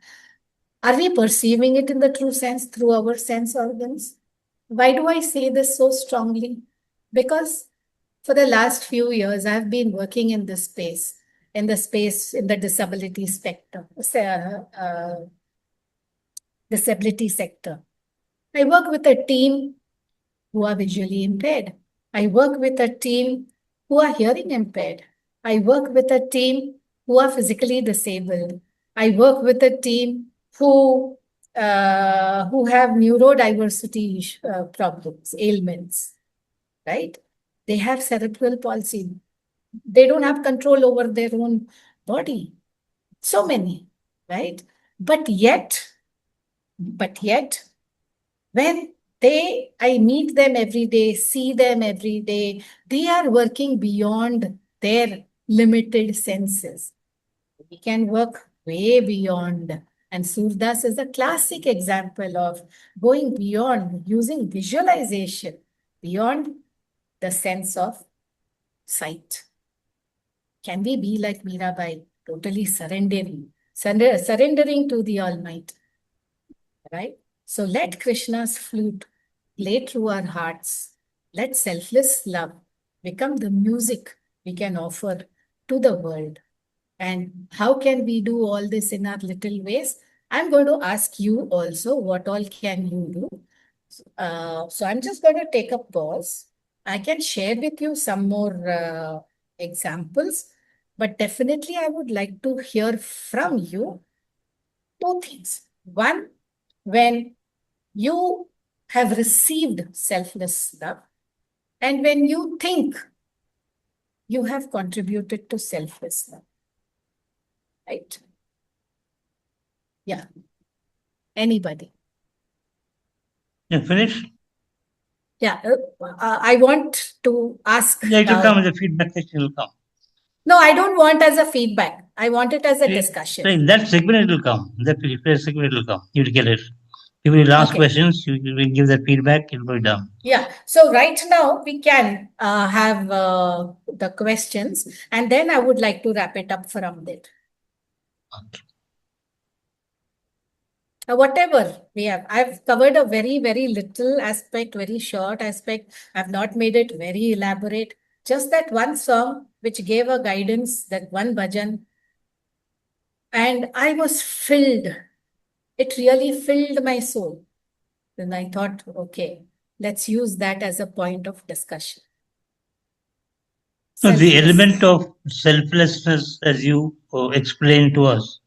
Are we perceiving it in the true sense through our sense organs? Why do I say this so strongly? Because for the last few years, I've been working in this space, in the disability sector. Disability sector. I work with a team who are visually impaired. I work with a team who are hearing impaired. I work with a team who are physically disabled. I work with a team who have neurodiversity problems, ailments, right? They have cerebral palsy. They don't have control over their own body. So many, right? But yet, when I meet them every day, see them every day, they are working beyond their limited senses. We can work way beyond, And Surdas is a classic example of going beyond, using visualization, beyond the sense of sight. Can we be like Mirabai, totally surrendering to the Almighty, right? So let Krishna's flute play through our hearts. Let selfless love become the music we can offer to the world. And how can we do all this in our little ways? I'm going to ask you also, what all can you do? So I'm just going to take a pause. I can share with you some more examples, but definitely I would like to hear from you two things. One, when you have received selfless love, and when you think you have contributed to selfless love, right? Yeah. Anybody? You finished? Yeah. I want to ask. Yeah, it will come in the feedback section. Will come. No, I don't want as a feedback. I want it as a discussion. In that segment, it will come. That segment, it will come. You will get it. You will ask Okay. questions. You will give that feedback. It will be done. Yeah. So right now we can have the questions, and then I would like to wrap it up from there. Okay. Whatever we have, I've covered a very, very little aspect, very short aspect. I've not made it very elaborate. Just that one song which gave a guidance, that one bhajan. And I was filled. It really filled my soul. Then I thought, okay, let's use that as a point of discussion. So the Selfless. element of selflessness, as you explained to us,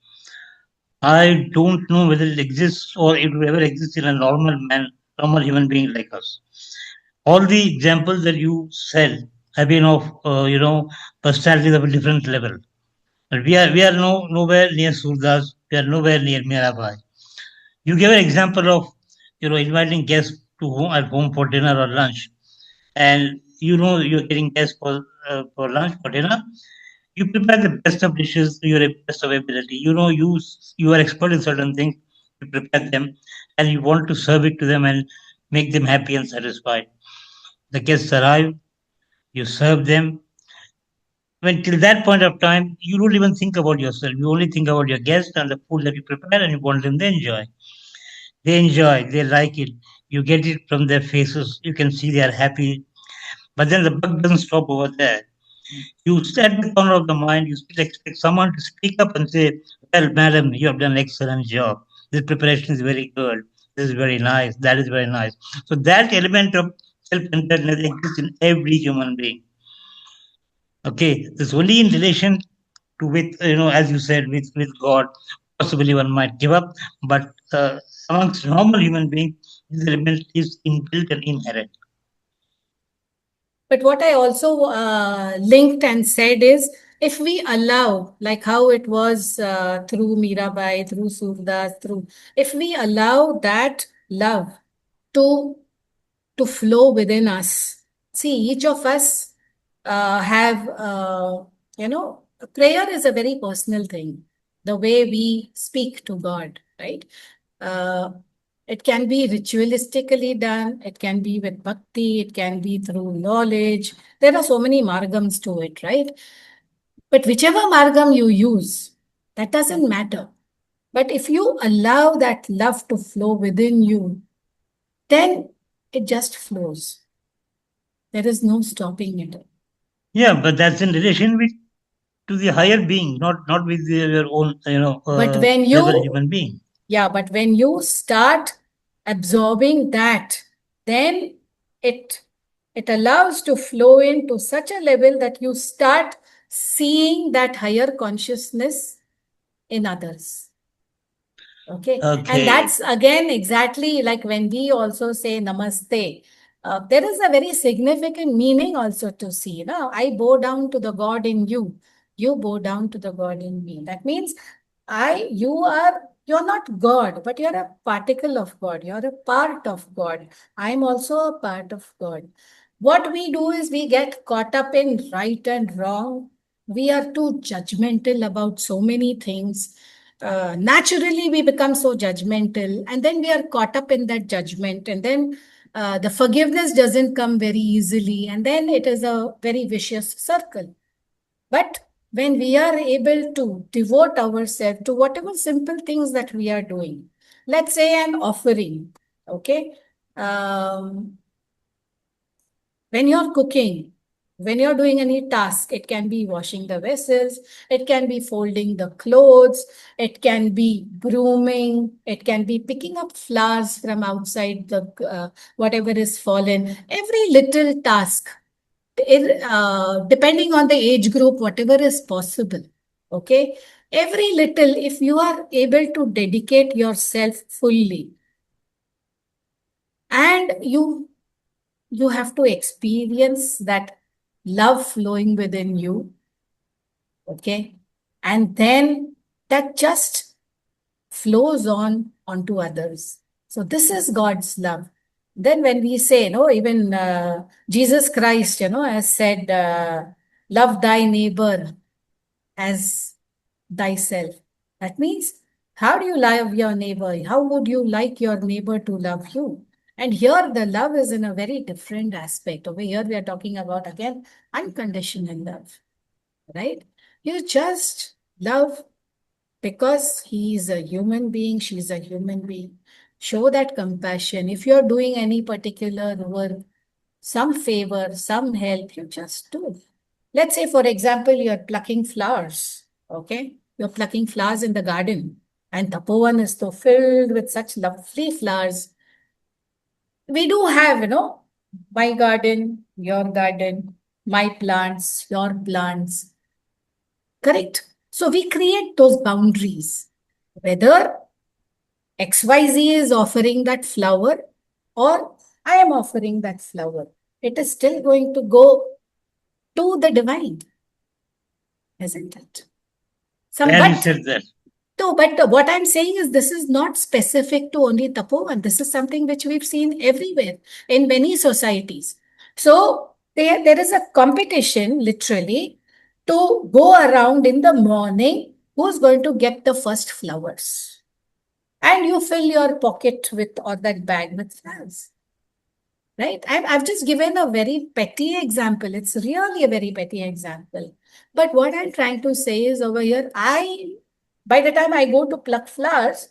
I don't know whether it exists or it will ever exist in a normal man, normal human being like us. All the examples that you said have been of personalities of a different level. But we are nowhere near Surdas. We are nowhere near Mirabai. You gave an example of inviting guests to home at home for dinner or lunch, and you're getting guests for lunch for dinner. You prepare the best of dishes to your best of ability. You are expert in certain things. You prepare them, and you want to serve it to them and make them happy and satisfied. The guests arrive. You serve them. When till that point of time, you don't even think about yourself. You only think about your guests and the food that you prepare, and you want them to enjoy. They enjoy. They like it. You get it from their faces. You can see they are happy. But then the buck doesn't stop over there. You stay at the corner of the mind, you still expect someone to speak up and say, well, madam, you have done an excellent job. This preparation is very good. This is very nice. That is very nice. So that element of self-centeredness exists in every human being. Okay, this only in relation to with as you said, with God. Possibly one might give up, but amongst normal human beings, this element is inbuilt and inherent. But what I also linked and said is, if we allow, like how it was through Mirabai, through Surdas, if we allow that love to flow within us. See, each of us have, prayer is a very personal thing. The way we speak to God, right? It can be ritualistically done. It can be with bhakti. It can be through knowledge. There are so many margams to it, right? But whichever margam you use, that doesn't matter. But if you allow that love to flow within you, then it just flows. There is no stopping it. Yeah, but that's in relation with to the higher being, not with your own But when level you, human being. yeah, but when you start absorbing that, then it allows to flow into such a level that you start seeing that higher consciousness in others. Okay. And that's again exactly like when we also say namaste. There is a very significant meaning also to see. I bow down to the God in you. You bow down to the God in me. That means you're not God, but you're a particle of God. You're a part of God. I'm also a part of God. What we do is we get caught up in right and wrong. We are too judgmental about so many things. naturally we become so judgmental, and then we are caught up in that judgment, and then the forgiveness doesn't come very easily, and then it is a very vicious circle. But when we are able to devote ourselves to whatever simple things that we are doing, let's say an offering, okay? When you're cooking, when you're doing any task, it can be washing the vessels, it can be folding the clothes, it can be brooming, it can be picking up flowers from outside the whatever is fallen. Every little task, depending on the age group, whatever is possible. Okay. Every little, if you are able to dedicate yourself fully, and you have to experience that love flowing within you. Okay. And then that just flows on onto others. So this is God's love. Then when we say, even Jesus Christ, has said, love thy neighbor as thyself. That means, how do you love your neighbor? How would you like your neighbor to love you? And here the love is in a very different aspect. Over here we are talking about, again, unconditional love, right? You just love because he is a human being, she's a human being. Show that compassion. If you're doing any particular work, some favor, some help, you just do. Let's say, for example, you're plucking flowers, okay? You're plucking flowers in the garden, and Tapovan is so filled with such lovely flowers. We do have, my garden, your garden, my plants, your plants. Correct? So we create those boundaries. Whether XYZ is offering that flower or I am offering that flower, it is still going to go to the divine, isn't it? Well, you said that. No, but what I'm saying is this is not specific to only Tapovan. This is something which we've seen everywhere in many societies. So there is a competition, literally, to go around in the morning who's going to get the first flowers. And you fill your pocket with, or that bag with flowers. Right? I've just given a very petty example. It's really a very petty example. But what I'm trying to say is, over here, by the time I go to pluck flowers,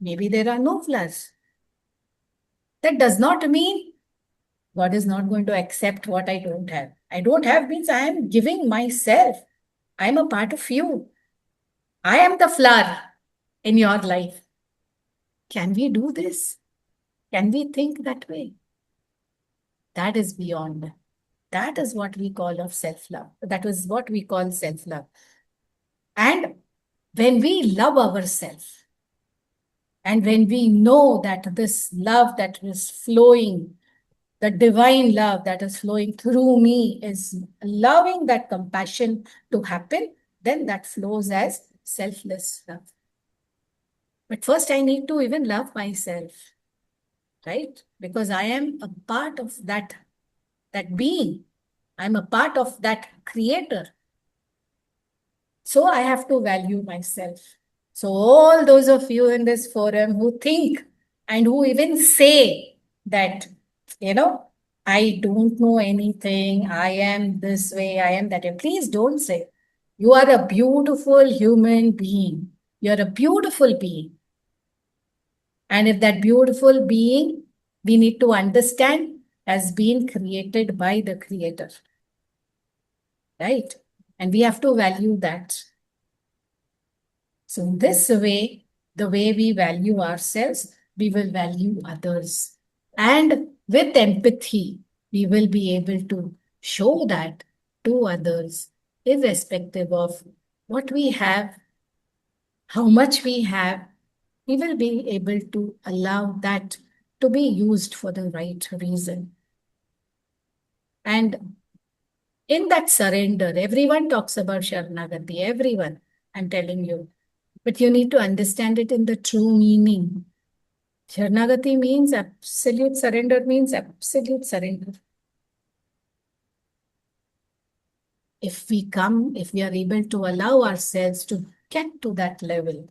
maybe there are no flowers. That does not mean God is not going to accept what I don't have. I don't have means I am giving myself. I am a part of you. I am the flower in your life. Can we do this? Can we think that way? That is beyond. That is what we call of self-love. That is what we call self-love. And when we love ourselves, and when we know that this love that is flowing, the divine love that is flowing through me is allowing that compassion to happen, then that flows as selfless love. But first I need to even love myself, right? Because I am a part of that being. I'm a part of that creator. So I have to value myself. So all those of you in this forum who think and who even say that, I don't know anything, I am this way, I am that way, please don't say. You are a beautiful human being. You're a beautiful being. And if that beautiful being, we need to understand, has been created by the creator. Right? And we have to value that. So in this way, the way we value ourselves, we will value others. And with empathy, we will be able to show that to others, irrespective of what we have, how much we have. We will be able to allow that to be used for the right reason. And in that surrender, everyone talks about Sharanagati, everyone, I'm telling you. But you need to understand it in the true meaning. Sharanagati means absolute surrender, means absolute surrender. If we are able to allow ourselves to get to that level,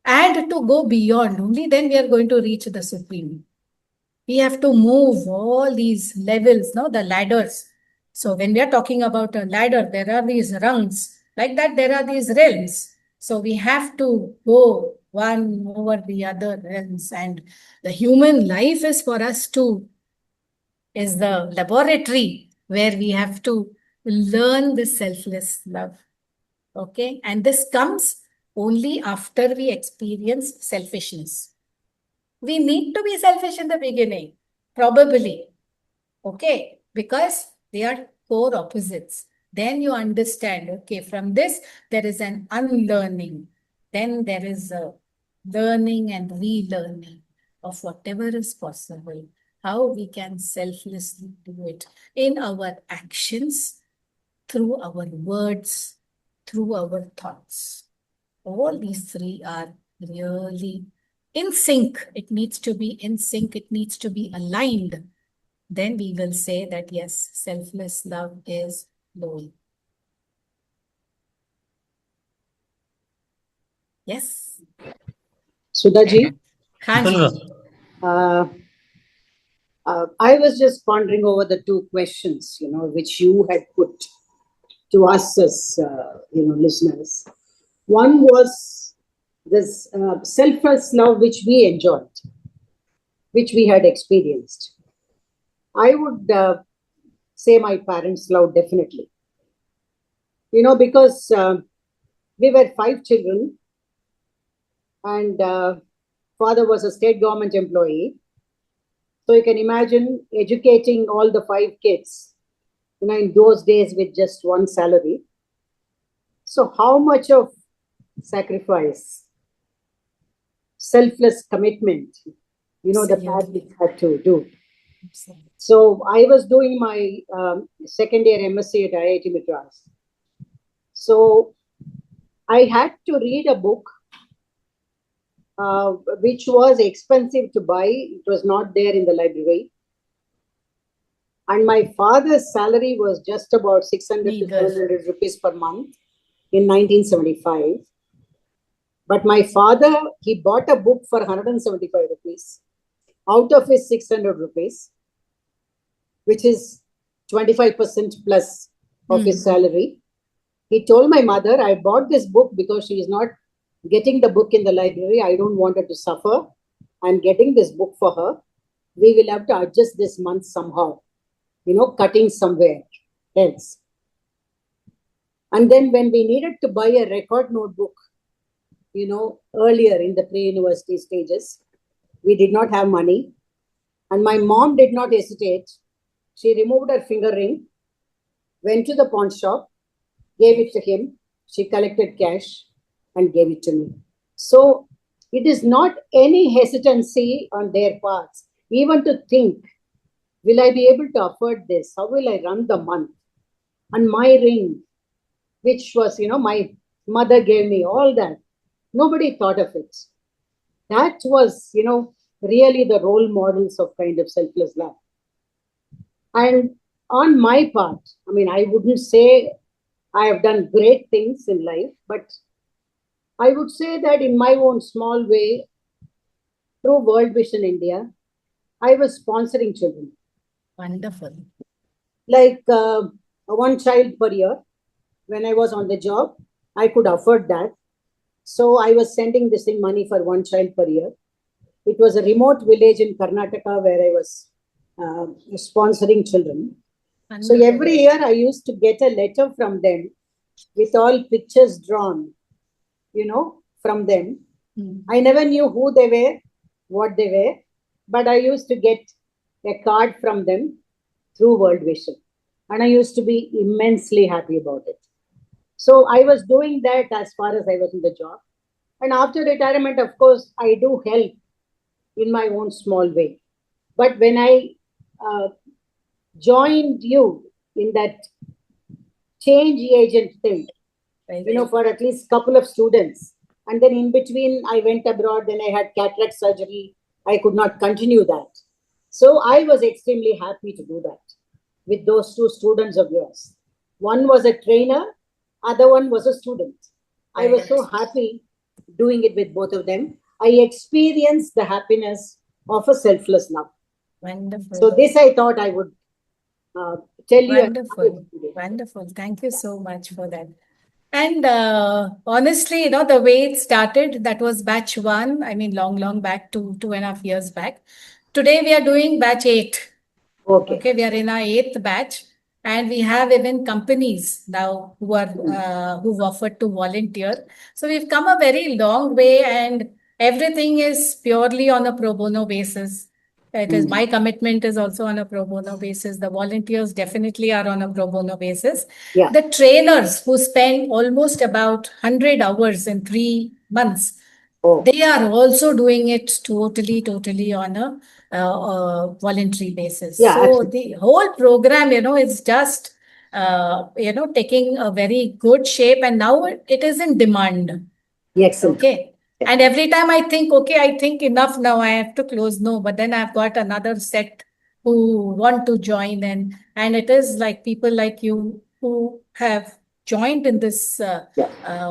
and to go beyond. Only then we are going to reach the supreme. We have to move all these levels, no, the ladders. So when we are talking about a ladder, there are these rungs. Like that, there are these realms. So we have to go one over the other realms. And the human life is for us to, is the laboratory where we have to learn this selfless love. Okay. And this comes only after we experience selfishness. We need to be selfish in the beginning, probably. Okay. Because they are core opposites. Then you understand, okay, from this, there is an unlearning. Then there is a learning and relearning of whatever is possible, how we can selflessly do it in our actions, through our words, through our thoughts. All these three are really in sync. It needs to be in sync. It needs to be aligned. Then we will say that yes, selfless love is flowing. Yes. Sudhaji, Sundar. uh, I was just pondering over the two questions, which you had put to us as, listeners. One was this selfless love which we enjoyed, which we had experienced. I would say my parents' love definitely. Because we were 5 children and father was a state government employee. So you can imagine educating all the 5 kids, in those days with just one salary. So how much of sacrifice, selfless commitment, the parents had to do. So I was doing my second year MSc at IIT Madras. So I had to read a book which was expensive to buy. It was not there in the library. And my father's salary was just about 600 to 700 rupees per month in 1975. But my father, he bought a book for 175 rupees out of his 600 rupees, which is 25% plus of his salary. He told my mother, I bought this book because she is not getting the book in the library. I don't want her to suffer. I'm getting this book for her. We will have to adjust this month somehow, cutting somewhere else. And then when we needed to buy a record notebook, earlier in the pre-university stages, we did not have money. And my mom did not hesitate. She removed her finger ring, went to the pawn shop, gave it to him. She collected cash and gave it to me. So it is not any hesitancy on their parts, even to think, will I be able to afford this? How will I run the month? And my ring, which was, my mother gave me, all that. Nobody thought of it. That was, really the role models of kind of selfless love. And on my part, I wouldn't say I have done great things in life, but I would say that in my own small way, through World Vision India, I was sponsoring children. Wonderful. Like one child per year. When I was on the job, I could afford that. So I was sending this in money for one child per year. It was a remote village in Karnataka where I was sponsoring children. Wonderful. So every year I used to get a letter from them with all pictures drawn, from them. I never knew who they were, what they were, but I used to get a card from them through World Vision. And I used to be immensely happy about it. So I was doing that as far as I was in the job. And after retirement, of course, I do help in my own small way. But when I joined you in that change agent thing, for at least a couple of students. And then in between, I went abroad, then I had cataract surgery. I could not continue that. So I was extremely happy to do that with those 2 students of yours. One was a trainer, other one was a student. I was so happy doing it with both of them, I experienced the happiness of a selfless love. Wonderful. So this I thought I would tell you. Wonderful. Wonderful. Thank you so much for that. And honestly, the way it started, that was batch 1. I mean, long back, 2.5 years back. Today we are doing batch 8. Okay, we are in our 8th batch, and we have even companies now who are who've offered to volunteer. So we've come a very long way, and everything is purely on a pro bono basis. It is my commitment is also on a pro bono basis. The volunteers definitely are on a pro bono basis. Yeah. The trainers who spend almost about 100 hours in 3 months, they are also doing it totally on a voluntary basis. Yeah, So absolutely. the whole program, is just taking a very good shape, and now it is in demand. Excellent. Okay. And every time I think enough now, I have to close. No, but then I've got another set who want to join in. And it is like people like you who have joined in this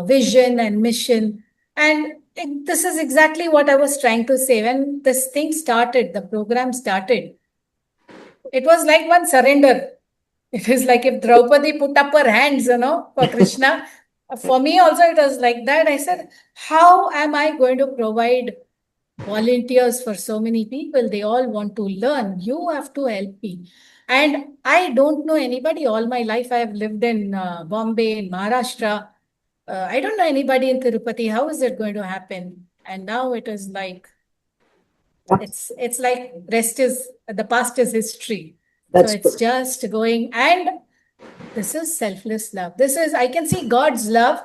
vision and mission. And this is exactly what I was trying to say. When this thing started, the program started, it was like one surrender. It is like if Draupadi put up her hands, for Krishna. For me also, it was like that. I said, how am I going to provide volunteers for so many people? They all want to learn. You have to help me. And I don't know anybody. All my life, I have lived in Bombay, in Maharashtra. I don't know anybody in Tirupati. How is it going to happen? And now it is like, it's like the past is history. That's so it's good. just going, and this is selfless love. I can see God's love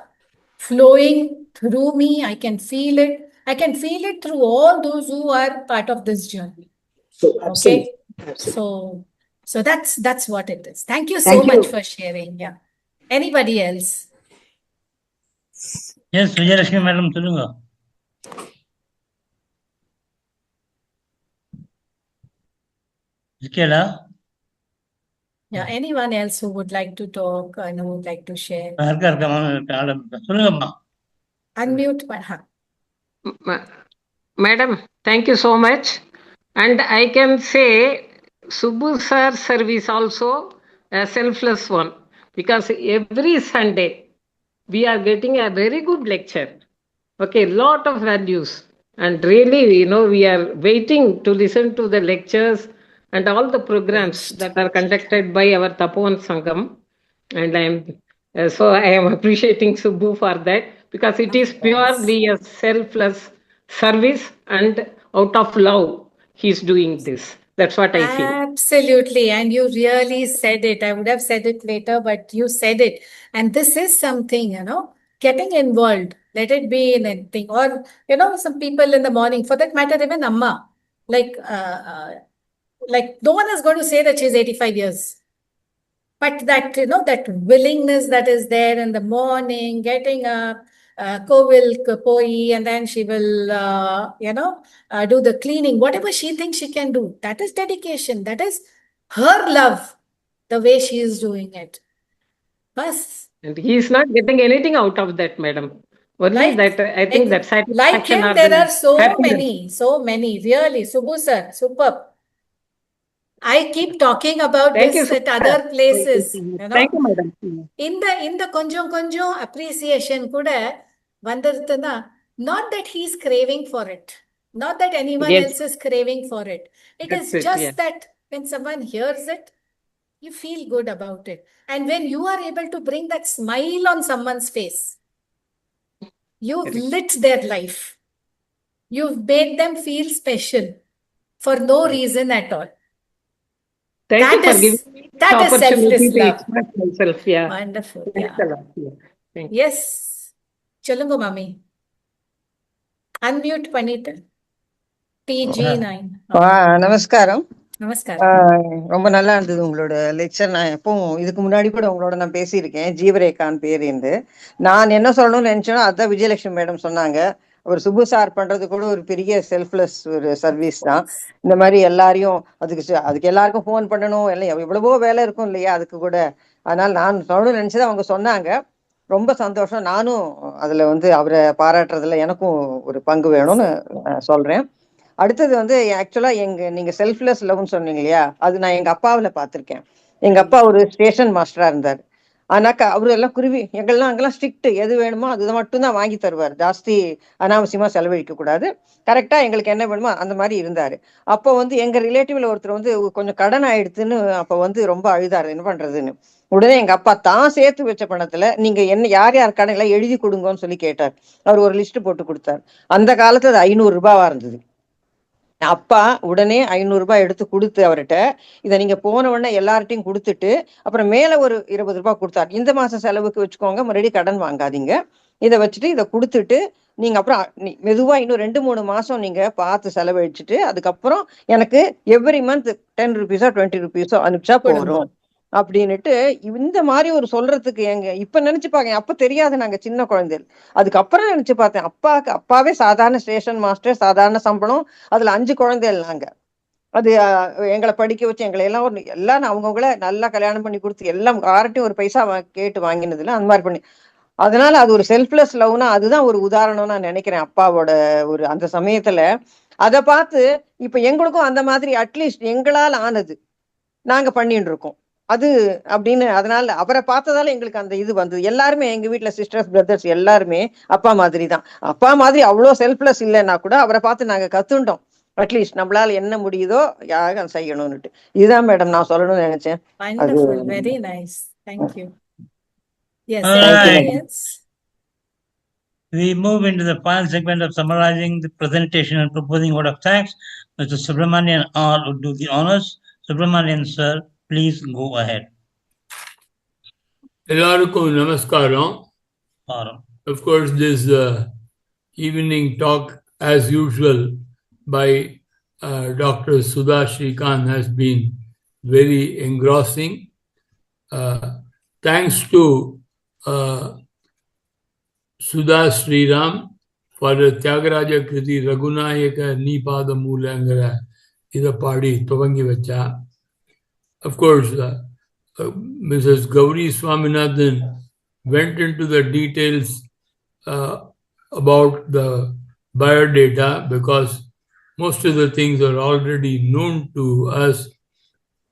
flowing through me. I can feel it. I can feel it through all those who are part of this journey. So, absolutely. Okay. So that's what it is. Thank you so Thank you. much for sharing. Yeah. Anybody else? Yes, Vijayalakshmi madam, சொல்லுங்க. இருக்கேடா? Yeah. Anyone else who would like to talk and who would like to share? சொல்லுங்கம்மா. Unmute. Madam, thank you so much. And I can say Subbu sir service also a selfless one, because every Sunday we are getting a very good lecture. Okay, lot of values. And really, we are waiting to listen to the lectures and all the programs that are conducted by our Tapovan Sangam. And I am appreciating Subbu for that, because it is purely a selfless service, and out of love he is doing this. That's what I feel. Absolutely. And you really said it. I would have said it later, but you said it. And this is something, getting involved. Let it be in anything. Or, some people in the morning, for that matter, even Amma. Like no one is going to say that she's 85 years. But that, that willingness that is there in the morning, getting up, Kovil Poi, and then she will, do the cleaning, whatever she thinks she can do. That is dedication. That is her love, the way she is doing it. Bas. And he is not getting anything out of that, madam. Only that, I think that like satisfaction him, or there the are so happiness. many, really. Subbu sir, superb. I keep talking about Thank you this so at much. other places, Thank you, madam. இந்த கொஞ்சம் appreciation கூட வந்திருக்குன்னா, not that he's craving for it, not that anyone Yes. else is craving for it. It is That's it, just yeah. that when someone hears it, you feel good about it. And when you are able to bring that smile on someone's face, you've lit their life. You've made them feel special for no reason at all. Thank you for giving me the that is opportunity selfless to love. express myself. Yeah. Wonderful. Thanks Yeah. a lot. Yeah. Thank you. Yes. சொல்லுங்க மாமி. Unmute பண்ணிட்டு. TG9. நமஸ்காரம். நமஸ்காரம். ரொம்ப நல்லா இருந்தது உங்களோட lecture. நான் எப்பவும் இதுக்கு முன்னாடி கூட உங்களோட நான் பேசியிருக்கேன். ஜீவரேகான் பேர் இருந்து. நான் என்ன சொல்லணும்னு நினைச்சேனோ அதான் விஜயலட்சுமி மேடம் சொன்னாங்க. ஒரு சுப்பு சார் பண்றது கூட ஒரு பெரிய செல்ஃப்லெஸ் ஒரு சர்வீஸ் தான். இந்த மாதிரி எல்லாரையும் அதுக்கு எல்லாருக்கும் ஃபோன் பண்ணணும், எல்லாம் எவ்வளவோ வேலை இருக்கும் இல்லையா அதுக்கு கூட. அதனால நான் சொல்லணும்னு நினைச்சது அவங்க சொன்னாங்க. ரொம்ப சந்தோஷம். நானும் அதுல வந்து அவரை பாராட்டுறதுல எனக்கும் ஒரு பங்கு வேணும்னு சொல்றேன். அடுத்தது வந்து ஆக்சுவலா நீங்க செல்ஃப்லெஸ் லவ்னு சொன்னீங்க இல்லையா, அது நான் எங்க அப்பாவில் பார்த்திருக்கேன். எங்க அப்பா ஒரு ஸ்டேஷன் மாஸ்டரா இருந்தார். ஆனாக்கா அவரு எல்லாம் எங்கெல்லாம் அங்கெல்லாம் ஸ்ட்ரிக்ட், எது வேணுமோ அது மட்டும்தான் வாங்கி தருவார். ஜாஸ்தி அனாவசியமா செலவழிக்க கூடாது, கரெக்டா எங்களுக்கு என்ன வேணுமோ அந்த மாதிரி இருந்தாரு. அப்போ வந்து எங்க ரிலேட்டிவ்ல ஒருத்தர் வந்து கொஞ்சம் கடன் ஆயிடுத்துன்னு அப்போ வந்து ரொம்ப அழுதாரு, என்ன பண்றதுன்னு. உடனே எங்க அப்பா தான் சேர்த்து வச்ச பணத்துல நீங்க என்ன யார் யார் கடன் எல்லாம் எழுதி கொடுங்கன்னு சொல்லி கேட்டார். அவர் ஒரு லிஸ்ட் போட்டு கொடுத்தார். அந்த காலத்துல அது 500 ரூபாவா இருந்தது. அப்பா உடனே 500 ரூபாய் எடுத்து கொடுத்து அவர்கிட்ட, இதை நீங்க போன உடனே எல்லார்ட்டையும் கொடுத்துட்டு அப்புறம் மேல ஒரு 20 ரூபாய் கொடுத்தார். இந்த மாசம் செலவுக்கு வச்சுக்கோங்க, மறுபடியும் கடன் வாங்காதீங்க, இதை வச்சுட்டு இதை கொடுத்துட்டு நீங்க அப்புறம் மெதுவா இன்னும் 2-3 மாசம் நீங்க பார்த்து செலவழிச்சுட்டு அதுக்கப்புறம் எனக்கு எவ்ரி மந்த் 10 rupees 20 rupees அனுப்பிச்சா போறோம் அப்படின்னுட்டு இந்த மாதிரி ஒரு சொல்றதுக்கு இப்ப நினைச்சு பாக்க, அப்ப தெரியாது, நாங்க சின்ன குழந்தைகள். அதுக்கப்புறம் நினைச்சு பார்த்தேன், அப்பாவே சாதாரண ஸ்டேஷன் மாஸ்டர், சாதாரண சம்பளம், அதுல 5 குழந்தைகள் நாங்க. அது எங்களை படிக்க வச்சு எங்களை எல்லாம் அவங்கவுங்கள நல்லா கல்யாணம் பண்ணி கொடுத்து எல்லாம் யார்ட்டையும் ஒரு பைசா கேட்டு வாங்கினதுல அந்த மாதிரி பண்ணி. அதனால அது ஒரு செல்ஃப்லெஸ் லவ்னா அதுதான் ஒரு உதாரணம் நான் நினைக்கிறேன். அப்பாவோட ஒரு அந்த சமயத்துல அதை பார்த்து இப்ப எங்களுக்கும் அந்த மாதிரி அட்லீஸ்ட் எங்களால் ஆனது நாங்க பண்ணிட்டு இருக்கோம் அது அப்படின்னு. அதனால அவரை பார்த்ததால எங்களுக்கு அந்த இது வந்தது. எல்லாருமே எங்க வீட்டுல சிஸ்டர்ஸ் பிரதர்ஸ் எல்லாருமே அப்பா மாதிரி தான். அப்பா மாதிரி அவ்வளோ செல்ஃப்லெஸ் இல்லைன்னா கூட அவரை பார்த்து நாங்க கத்துட்டோம், அட்லீஸ்ட் நம்மளால என்ன முடியுதோ யாக செய்யணும்னுட்டு. இதுதான் மேடம் நான் சொல்லணும்னு நினைச்சேன். Wonderful, very nice. Thank you. Yes, All anything right. else? We move into the final segment of summarizing the presentation and proposing vote of thanks. Mr. Subramanian R would do the honors. Subramanian sir, please go ahead. எல்லாருக்கும் நமஸ்காரம். Of course, this evening talk, as usual, by Dr. Sudha Srikanth has been very engrossing. Thanks to Sudha Sriram for the Tyagaraja Kriti Raghunayaka Nipada Moolangara Ida Padi Tovangi Vacha. Of course, Mrs. Gauri Swaminathan went into the details about the biodata because most of the things are already known to us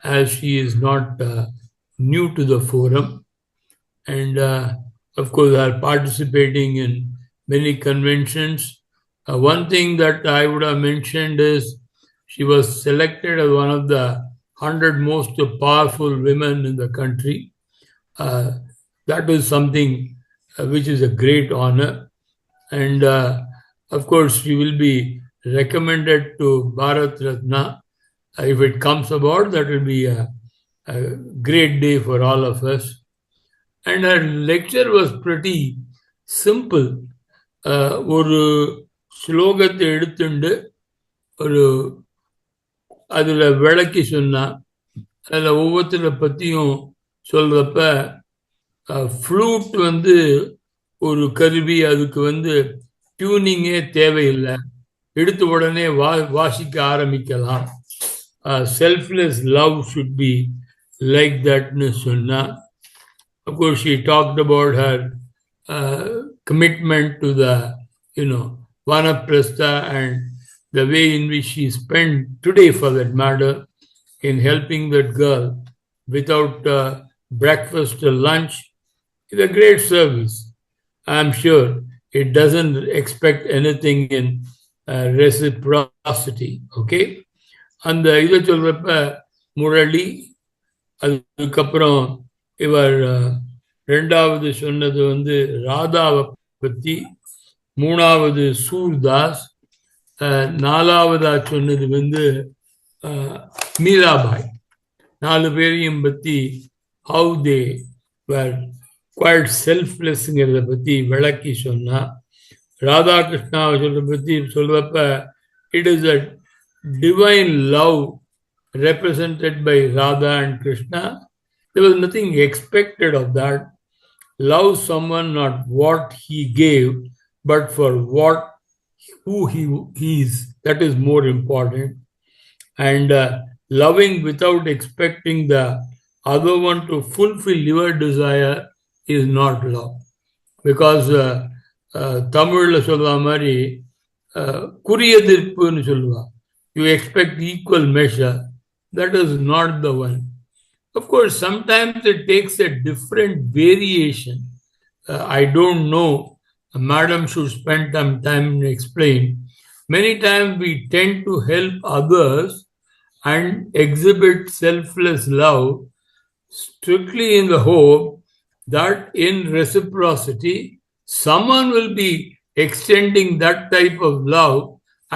as she is not new to the forum. And of course, are participating in many conventions. One thing that I would have mentioned is she was selected as one of the 100 most powerful women in the country. That is something which is a great honor. And of course, she will be recommended to Bharat Ratna. If it comes about, that will be a great day for all of us. And her lecture was pretty simple. ஒரு ஸ்லோகத்தை எடுத்துண்டு ஒரு அதில் விளக்கி சொன்னா, அதில் ஒவ்வொருத்தரை பற்றியும் சொல்றப்ப ஃப்ளூட் வந்து ஒரு கருவி, அதுக்கு வந்து டியூனிங்கே தேவையில்லை, எடுத்த உடனே வாசிக்க ஆரம்பிக்கலாம். Selfless love should be like தட்னு சொன்னா. Of course, she talked about her commitment to the, Vanaprastha and the way in which she spent today, for that matter, in helping that girl without breakfast or lunch. It's a great service. I'm sure it doesn't expect anything in reciprocity. Okay? And இதை சொல்றப்ப முரளி, அதுக்கப்புறம் இவர் ரெண்டாவது சொன்னது வந்து ராதாவை பற்றி, மூணாவது சூர்தாஸ், நாலாவதா சொன்னது வந்து மீராபாய். 4 பேரையும் பற்றி ஹவு தே வேர் குவைட் செல்ஃப்லெஸ்ங்கிறத பற்றி விளக்கி சொன்னா. ராதாகிருஷ்ணாவை சொல்றப்ப it is a divine love represented by Radha and Krishna. There was nothing expected of that. Love someone not what he gave, but for who he is. That is more important. And loving without expecting the other one to fulfill your desire is not love. Because Tamil சொல்லுவா மாதிரி குறியெதிர்ப்புன்னு சொல்லுவா. You expect equal measure. That is not the one. Of course, sometimes it takes a different variation. I don't know. Madam should spend some time and explain. Many times we tend to help others and exhibit selfless love strictly in the hope that in reciprocity, someone will be extending that type of love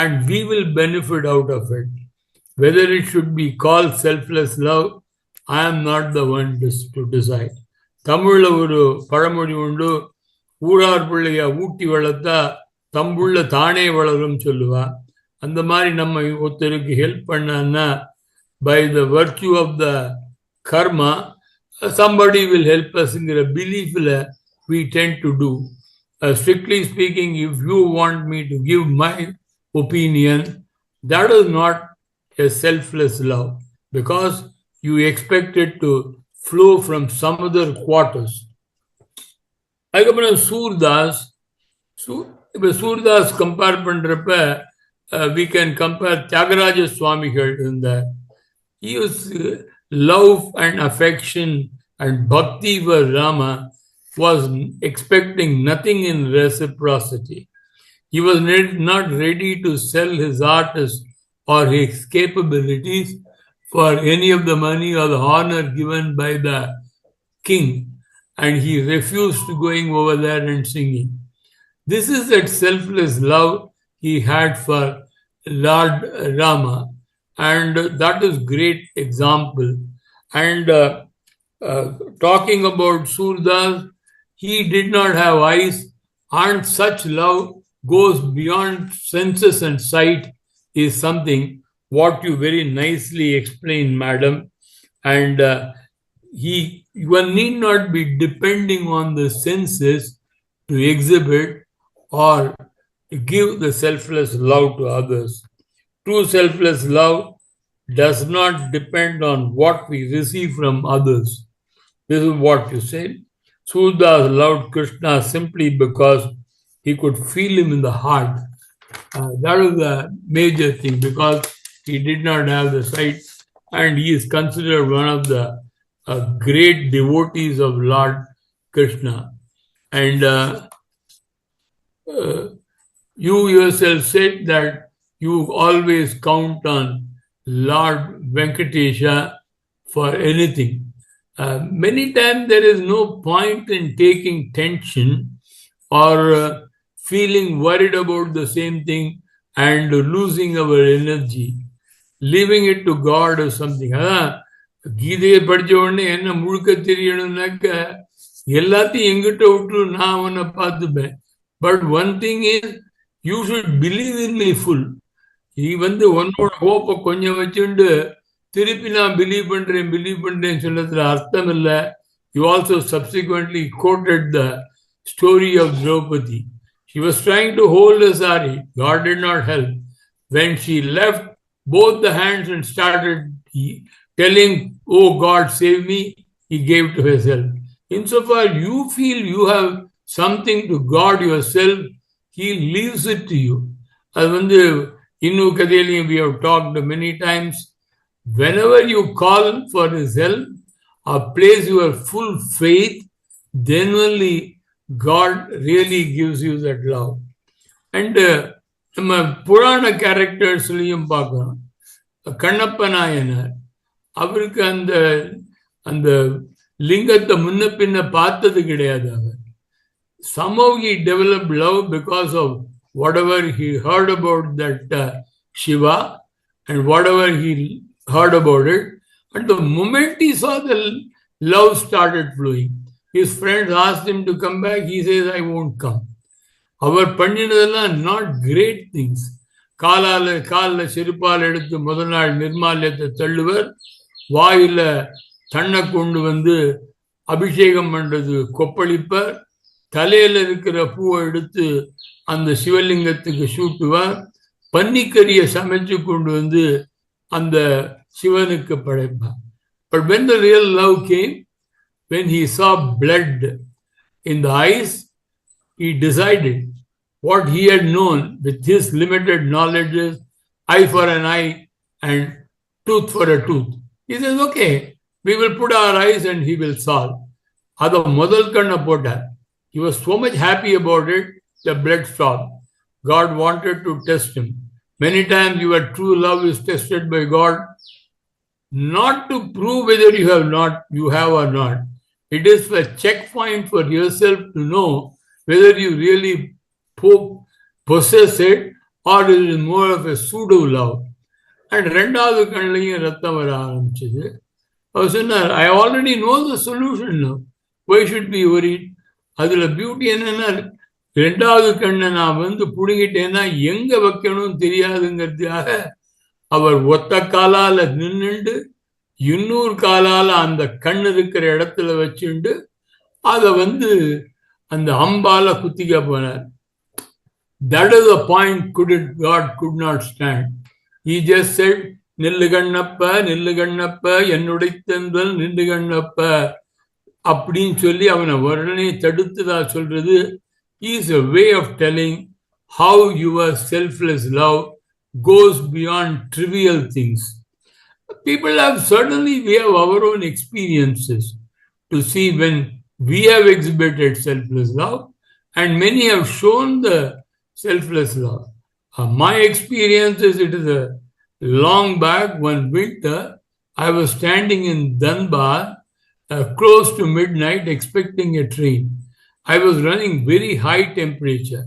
and we will benefit out of it. Whether it should be called selfless love, I am not the one to decide. தமிழ்ல ஒரு பழமொழி உண்டு, ஊரார் பிள்ளைய ஊட்டி வளர்த்தா தம்புள்ள தானே வளரும் சொல்லுவா. அந்த மாதிரி நம்ம ஒருத்தருக்கு ஹெல்ப் பண்ணா by the virtue of the karma, somebody will help us in the belief we tend to do. Strictly speaking, if you want me to give my opinion, that is not a selfless love because you expect it to flow from some other quarters. அதுக்கப்புறம் Surdas compare பண்றப்ப we can compare Thyagaraja சுவாமிகள் இருந்தார். He was love and affection and bhakti for Rama was expecting nothing in reciprocity. He was not ready to sell his artist or his capabilities for any of the money or the honor given by the king, and he refused to going over there and singing. This is that selfless love he had for Lord Rama, and that is great example. And talking about Surdas, he did not have eyes, and such love goes beyond senses and sight is something what you very nicely explained, madam. And one need not be depending on the senses to exhibit or give the selfless love to others. True selfless love does not depend on what we receive from others. This is what you said. Surdas loved Krishna simply because he could feel him in the heart. That was the major thing, because he did not have the sight, and he is considered one of the great devotees of Lord Krishna. And you yourself said that you always count on Lord Venkatesha for anything. Many times there is no point in taking tension or feeling worried about the same thing and losing our energy. Leaving it to God or something. கீதையை படிச்ச உடனே என்ன முழுக்க தெரியணும்னாக்க எல்லாத்தையும் எங்கிட்ட விட்டு நான் அவனை பார்த்துப்பேன். But one thing is you should believe in me full. நீ உன்னோட ஹோப்பை கொஞ்சம் வச்சுண்டு திருப்பி நான் பிலீவ் பண்றேன் சொன்னதுல அர்த்தம் இல்லை. You also subsequently quoted the story of Draupadi. She was trying to hold the sari. God did not help. When she left both the hands and started telling, "Oh God, save me," he gave to herself. Insofar you feel you have something to God yourself, he leaves it to you. அது Innu Kadelium we have talked many times. Whenever you call for his help or place your full faith, then only God really gives you that love. And நம்ம புராண கேரக்டர்ஸ்லையும் பார்க்கிறோம். கண்ணப்ப நாயனார், அவருக்கு அந்த லிங்கத்தை முன்ன பின்ன பார்த்தது கிடையாது. அவர் somehow he developed love because of whatever he heard about that Shiva and whatever he heard about it. And the moment he saw the love started flowing, his friends asked him to come back. He says, "I won't come." Our பண்ணினதெல்லாம் not great things. காலில் செருப்பால் எடுத்து முதல் நாள் நிர்மாலயத்தை தள்ளுவர், வாயில தன்னை கொண்டு அபிஷேகம் பண்றது கொப்பளிப்பர், தலையில இருக்கிற பூவை எடுத்து அந்த சிவலிங்கத்துக்கு சூட்டுவார், பன்னிக்கரியை சமைச்சு கொண்டு அந்த சிவனுக்கு படைப்பார். But when the real love came, when he saw blood in the eyes, he decided what he had known with his limited knowledge is eye for an eye and tooth for a tooth. He says, okay, we will put our eyes and he will solve. Ada modal kanna potar. He was so much happy about it, the blood stopped. God wanted to test him. Many times your true love is tested by God, not to prove whether you have or not. It is a checkpoint for yourself to know whether you really possess it or it is more of a pseudo love. And ரெண்டாவது கண்ணிலையும் ரத்தம் வர ஆரம்பிச்சது. அவர் சொன்னார், I already know the solution now. Why should be worried? அதுல beauty என்னன்னா, ரெண்டாவது கண்ணை நான் புடுங்கிட்டேன்னா எங்க வைக்கணும்னு தெரியாதுங்கிறதுக்காக அவர் ஒத்த காலால நின்னுண்டு இன்னொரு காலால அந்த கண் இருக்கிற இடத்துல வச்சுண்டு அத அந்த அம்பால குத்திக்க போனார். That is the point God could not stand. He just said, நில்லு கண்ணப்ப என்னுடைத்தந்தல் நில்லு கண்ணப்ப அப்படின்னு சொல்லி அவனை உடனே தடுத்துதா சொல்றது. is a way of telling how your selfless love goes beyond trivial things. People have we have our own experiences to see when we have exhibited selfless love, and many have shown the selfless love. My experience is, it is a long back, one winter, I was standing in Dhanbad close to midnight expecting a train. I was running very high temperature.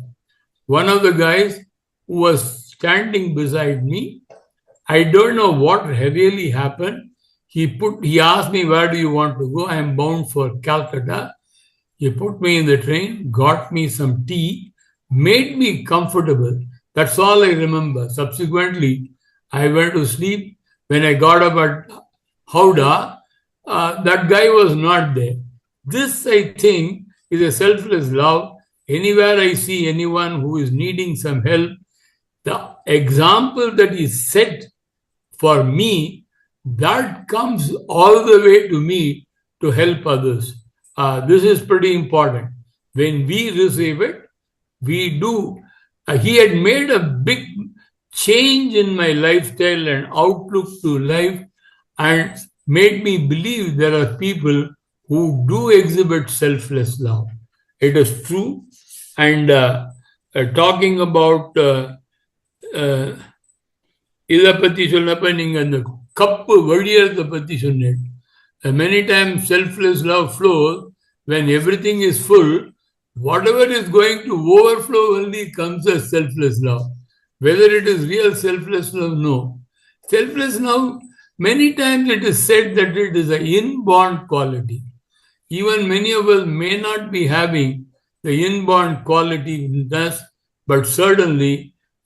One of the guys who was standing beside me, I don't know what really happened. He asked me, where do you want to go? I am bound for Calcutta. He put me in the train, got me some tea, made me comfortable. That's all I remember. Subsequently, I went to sleep. When I got up at Howrah, that guy was not there. This, I think, is a selfless love. Anywhere I see anyone who is needing some help, the example that is set for me, that comes all the way to me to help others. This is pretty important. When we receive it, we do. He had made a big change in my lifestyle and outlook to life and made me believe there are people who do exhibit selfless love. It is true. And talking about இதை பற்றி சொன்னப்ப நீங்க அந்த cup வழியறத பற்றி சொன்னேன். Many times selfless love flows when everything is full. Whatever is going to overflow only comes as selfless love. Whether it is real selfless love, no. Selfless love, many times it is said that it is an inborn quality. Even many of us may not be having the inborn quality in us, but certainly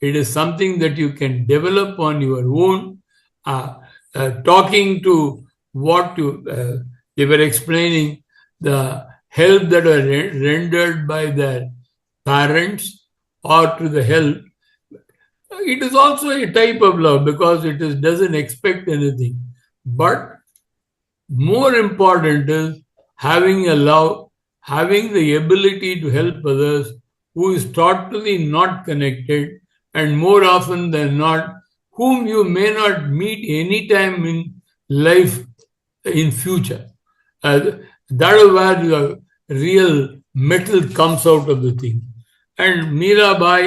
it is something that you can develop on your own. Talking to what they were explaining, the help that are rendered by their parents or to the help. It is also a type of love because it doesn't expect anything. But more important is having a love, having the ability to help others who is totally not connected, and more often than not, whom you may not meet any time in life in future. That is where the real metal comes out of the thing. And Mirabai,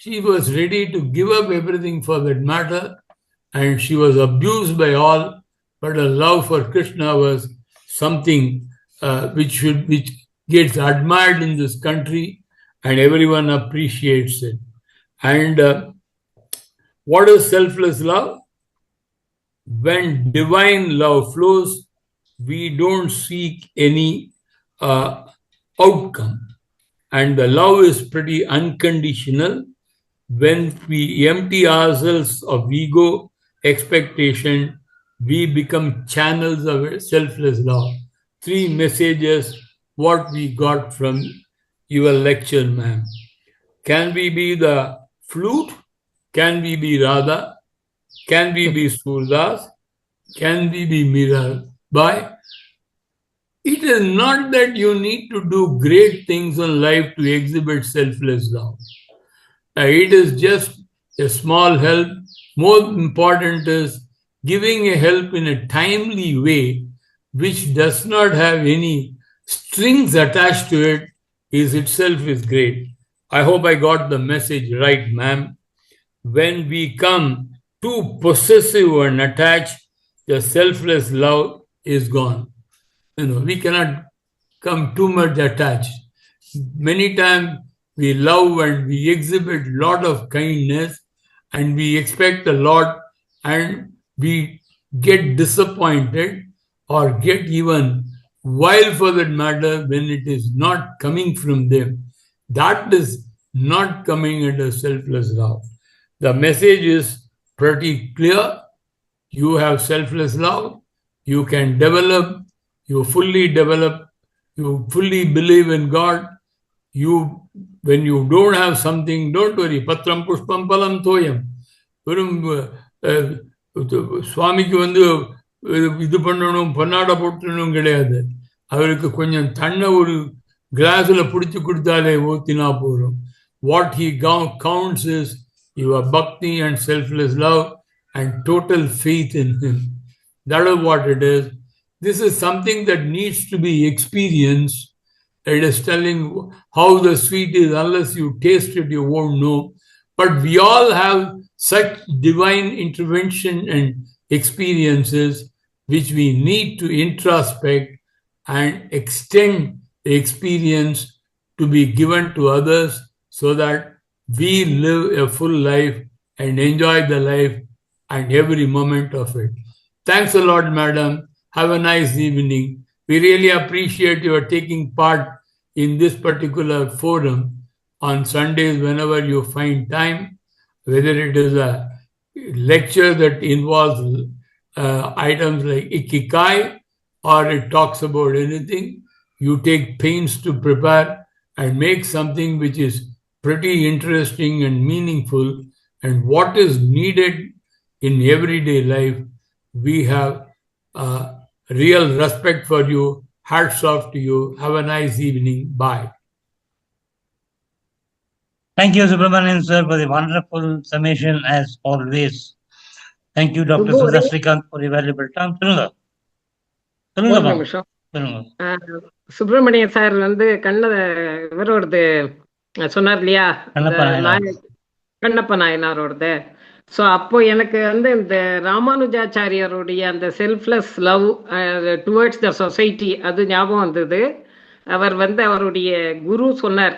she was ready to give up everything for that matter, and she was abused by all, but her love for Krishna was something which gets admired in this country, and everyone appreciates it. And what is selfless love? When divine love flows, we don't seek any outcome. And the love is pretty unconditional. When we empty ourselves of ego, expectation, we become channels of selfless love. 3 messages, what we got from your lecture, ma'am. Can we be the flute? Can we be Radha? Can we be Surdas? Can we be Mirabai? It is not that you need to do great things in life to exhibit selfless love. It is just a small help. More important is giving a help in a timely way, which does not have any strings attached to it, is itself is great. I hope I got the message right, ma'am. When we come too possessive and attached, the selfless love is gone. We cannot come too much attached. Many times we love and we exhibit lot of kindness and we expect a lot and we get disappointed or get even wild for that matter when it is not coming from them. That is not coming under selfless love. The message is pretty clear. You have selfless love. You can develop. You fully develop. You fully believe in God. When you don't have something, don't worry. Patram pushpam palam thoyam. சுவாமிக்கு இது பண்ணணும் பொன்னாடை போட்டணும் கிடையாது. அவருக்கு கொஞ்சம் தண்ணை ஒரு கிளாஸில் பிடிச்சி கொடுத்தாலே ஊத்தினா போதும். What he counts is your bhakti and selfless love and total faith in him. That is what it is. This is something that needs to be experienced. It is telling how the sweet is. Unless you taste it, you won't know. But we all have such divine intervention and experiences which we need to introspect and extend the experience to be given to others so that we live a full life and enjoy the life and every moment of it. Thanks a lot, madam. Have a nice evening. We really appreciate your taking part in this particular forum on Sundays whenever you find time, whether it is a lecture that involves items like ikigai or it talks about anything. You take pains to prepare and make something which is pretty interesting and meaningful and what is needed in everyday life. We have real respect for you. Hats off to you. Have a nice evening. Bye. Thank you, Subramanian sir, for the wonderful summation as always. Thank you, Dr. Sudha Srikanth, for your valuable time. Subramanian sir இவரோடது சொன்னார் இல்லையா, Kannappa நாயனாரோடது. So அப்போ எனக்கு இந்த ராமானுஜாச்சாரியருடைய அந்த selfless love towards the society அது ஞாபகம் வந்தது. அவர் அவருடைய குரு சொன்னார்,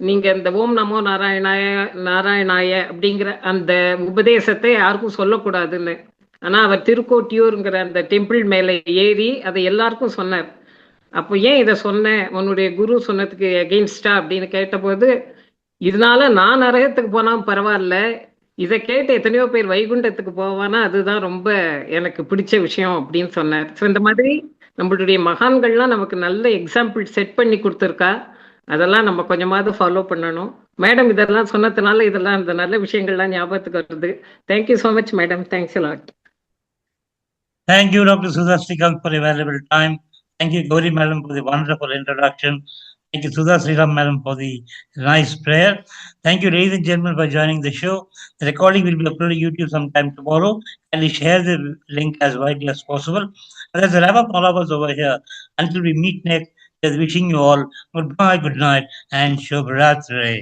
நீங்க இந்த ஓம் நமோ நாராயணாய அப்படிங்கிற அந்த உபதேசத்தை யாருக்கும் சொல்லக்கூடாதுன்னு. ஆனா அவர் திருக்கோட்டியூருங்கிற அந்த டெம்பிள் மேல ஏறி அதை எல்லாருக்கும் சொன்னார். அப்போ ஏன் இதை சொன்னேன், உன்னுடைய குரு சொன்னதுக்கு எகெயின்ஸ்டா அப்படின்னு கேட்டபோது, இதனால நான் நரகத்துக்கு போனாலும் பரவாயில்ல, இதை கேட்டு எத்தனையோ பேர் வைகுண்டத்துக்கு போவானா அதுதான் ரொம்ப எனக்கு பிடிச்ச விஷயம் அப்படின்னு சொன்னார். ஸோ இந்த மாதிரி நம்மளுடைய மகான்கள்லாம் நமக்கு நல்ல எக்ஸாம்பிள் செட் பண்ணி கொடுத்துருக்கா. அதெல்லாம் நம்ம கொஞ்சமாவது ஃபாலோ பண்ணணும். மேடம் இதெல்லாம் சொன்னதுனால இதெல்லாம் இந்த நல்ல விஷயங்கள்லாம் ஞாபகத்துக்கு வருது. Thank you so much madam. Thanks a lot. Thank you, Dr. Sudha Srikanth, for a valuable time. Thank you, Gauri madam, for the wonderful introduction. Thank you, Sudha Srikanth madam, for the nice prayer. Thank you, ladies and gentlemen, for joining the show. The recording will be uploaded to YouTube sometime tomorrow. Kindly share the link as widely as possible. There's a wrap up all of us over here. Until we meet next, just wishing you all goodbye, good night, and Shubh Ratri.